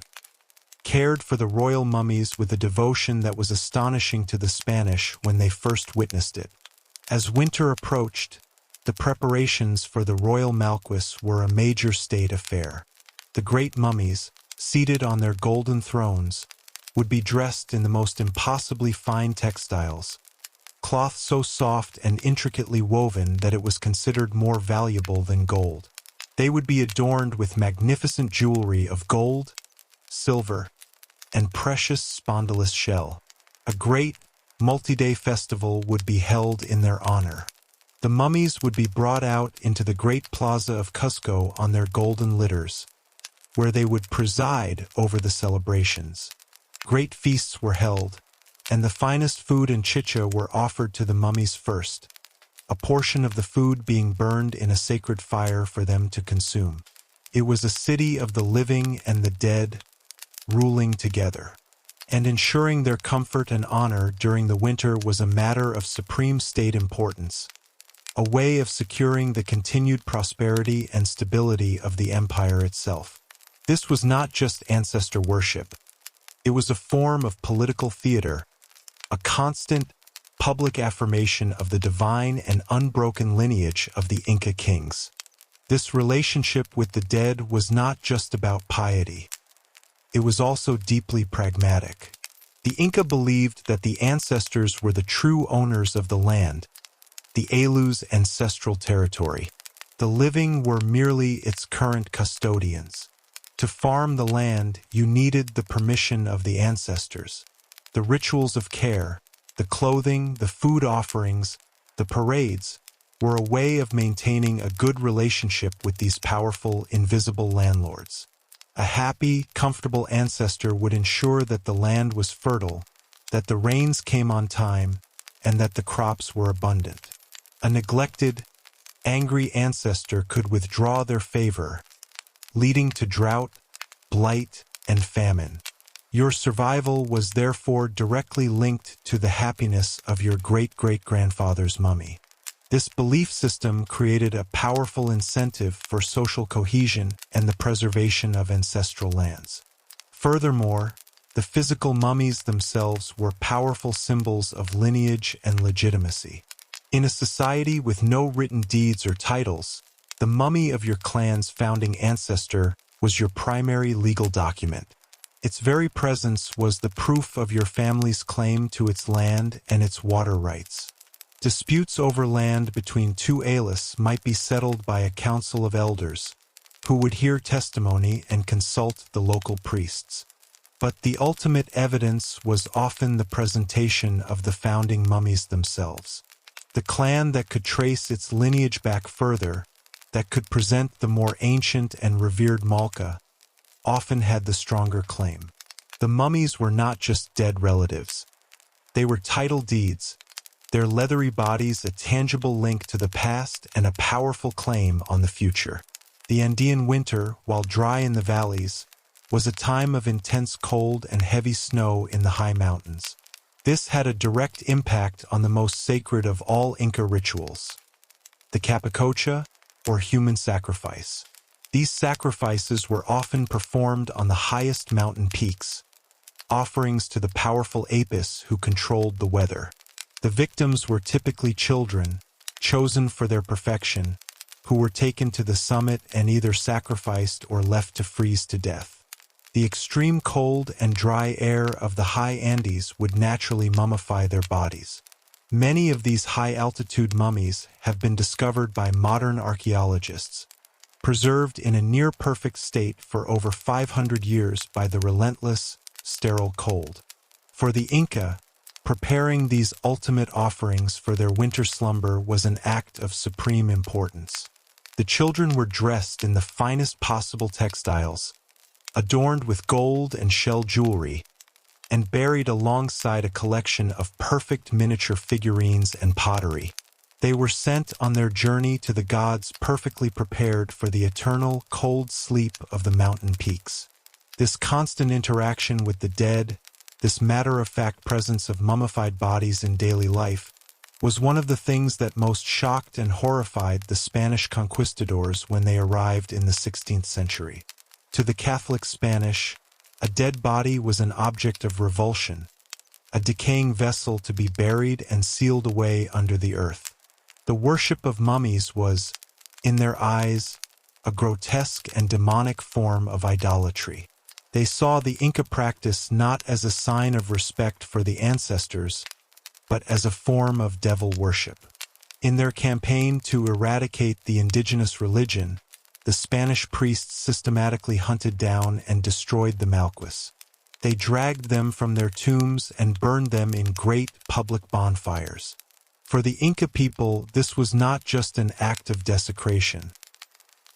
cared for the royal mummies with a devotion that was astonishing to the Spanish when they first witnessed it. As winter approached, the preparations for the royal Malquis were a major state affair. The great mummies, seated on their golden thrones, would be dressed in the most impossibly fine textiles, cloth so soft and intricately woven that it was considered more valuable than gold. They would be adorned with magnificent jewelry of gold, silver, and precious spondylus shell. A great, multi-day festival would be held in their honor. The mummies would be brought out into the great plaza of Cusco on their golden litters, where they would preside over the celebrations. Great feasts were held, and the finest food and chicha were offered to the mummies first, a portion of the food being burned in a sacred fire for them to consume. It was a city of the living and the dead, ruling together, and ensuring their comfort and honor during the winter was a matter of supreme state importance, a way of securing the continued prosperity and stability of the empire itself. This was not just ancestor worship. It was a form of political theater, a constant, public affirmation of the divine and unbroken lineage of the Inca kings. This relationship with the dead was not just about piety. It was also deeply pragmatic. The Inca believed that the ancestors were the true owners of the land, the Alu's ancestral territory. The living were merely its current custodians. To farm the land, you needed the permission of the ancestors. The rituals of care, the clothing, the food offerings, the parades, were a way of maintaining a good relationship with these powerful, invisible landlords. A happy, comfortable ancestor would ensure that the land was fertile, that the rains came on time, and that the crops were abundant. A neglected, angry ancestor could withdraw their favor, leading to drought, blight, and famine. Your survival was therefore directly linked to the happiness of your great-great-grandfather's mummy. This belief system created a powerful incentive for social cohesion and the preservation of ancestral lands. Furthermore, the physical mummies themselves were powerful symbols of lineage and legitimacy. In a society with no written deeds or titles, the mummy of your clan's founding ancestor was your primary legal document. Its very presence was the proof of your family's claim to its land and its water rights. Disputes over land between two Alis might be settled by a council of elders, who would hear testimony and consult the local priests. But the ultimate evidence was often the presentation of the founding mummies themselves. The clan that could trace its lineage back further, that could present the more ancient and revered Malka, often had the stronger claim. The mummies were not just dead relatives. They were title deeds, their leathery bodies a tangible link to the past and a powerful claim on the future. The Andean winter, while dry in the valleys, was a time of intense cold and heavy snow in the high mountains. This had a direct impact on the most sacred of all Inca rituals, the capicocha, or human sacrifice. These sacrifices were often performed on the highest mountain peaks, offerings to the powerful Apis who controlled the weather. The victims were typically children, chosen for their perfection, who were taken to the summit and either sacrificed or left to freeze to death. The extreme cold and dry air of the high Andes would naturally mummify their bodies. Many of these high-altitude mummies have been discovered by modern archaeologists, preserved in a near-perfect state for over 500 years by the relentless, sterile cold. For the Inca, preparing these ultimate offerings for their winter slumber was an act of supreme importance. The children were dressed in the finest possible textiles, adorned with gold and shell jewelry, and buried alongside a collection of perfect miniature figurines and pottery. They were sent on their journey to the gods perfectly prepared for the eternal, cold sleep of the mountain peaks. This constant interaction with the dead, this matter-of-fact presence of mummified bodies in daily life, was one of the things that most shocked and horrified the Spanish conquistadors when they arrived in the 16th century. To the Catholic Spanish, A dead body was an object of revulsion, a decaying vessel to be buried and sealed away under the earth. The worship of mummies was, in their eyes, a grotesque and demonic form of idolatry. They saw the Inca practice not as a sign of respect for the ancestors, but as a form of devil worship. In their campaign to eradicate the indigenous religion, the Spanish priests systematically hunted down and destroyed the Malquis. They dragged them from their tombs and burned them in great public bonfires. For the Inca people, this was not just an act of desecration.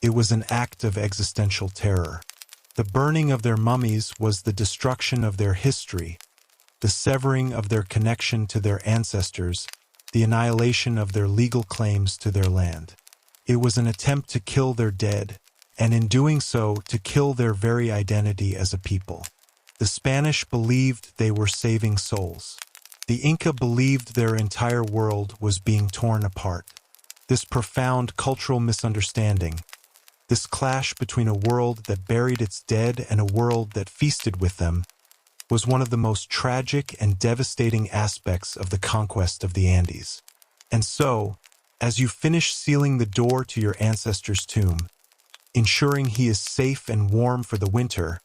It was an act of existential terror. The burning of their mummies was the destruction of their history, the severing of their connection to their ancestors, the annihilation of their legal claims to their land. It was an attempt to kill their dead, and in doing so, to kill their very identity as a people. The Spanish believed they were saving souls. The Inca believed their entire world was being torn apart. This profound cultural misunderstanding, this clash between a world that buried its dead and a world that feasted with them, was one of the most tragic and devastating aspects of the conquest of the Andes. And so, as you finish sealing the door to your ancestor's tomb, ensuring he is safe and warm for the winter,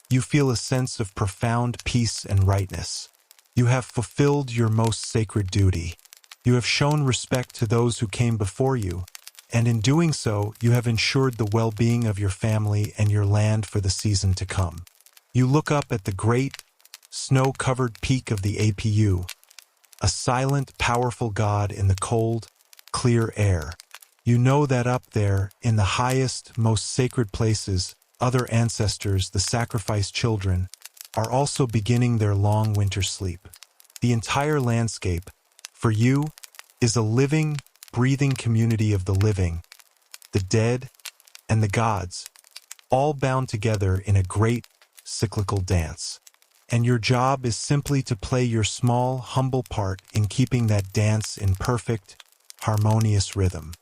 you feel a sense of profound peace and rightness. You have fulfilled your most sacred duty. You have shown respect to those who came before you, and in doing so, you have ensured the well-being of your family and your land for the season to come. You look up at the great, snow-covered peak of the APU, a silent, powerful god in the cold, clear air. You know that up there, in the highest, most sacred places, other ancestors, the sacrificed children, are also beginning their long winter sleep. The entire landscape, for you, is a living, breathing community of the living, the dead, and the gods, all bound together in a great, cyclical dance. And your job is simply to play your small, humble part in keeping that dance in perfect, harmonious rhythm.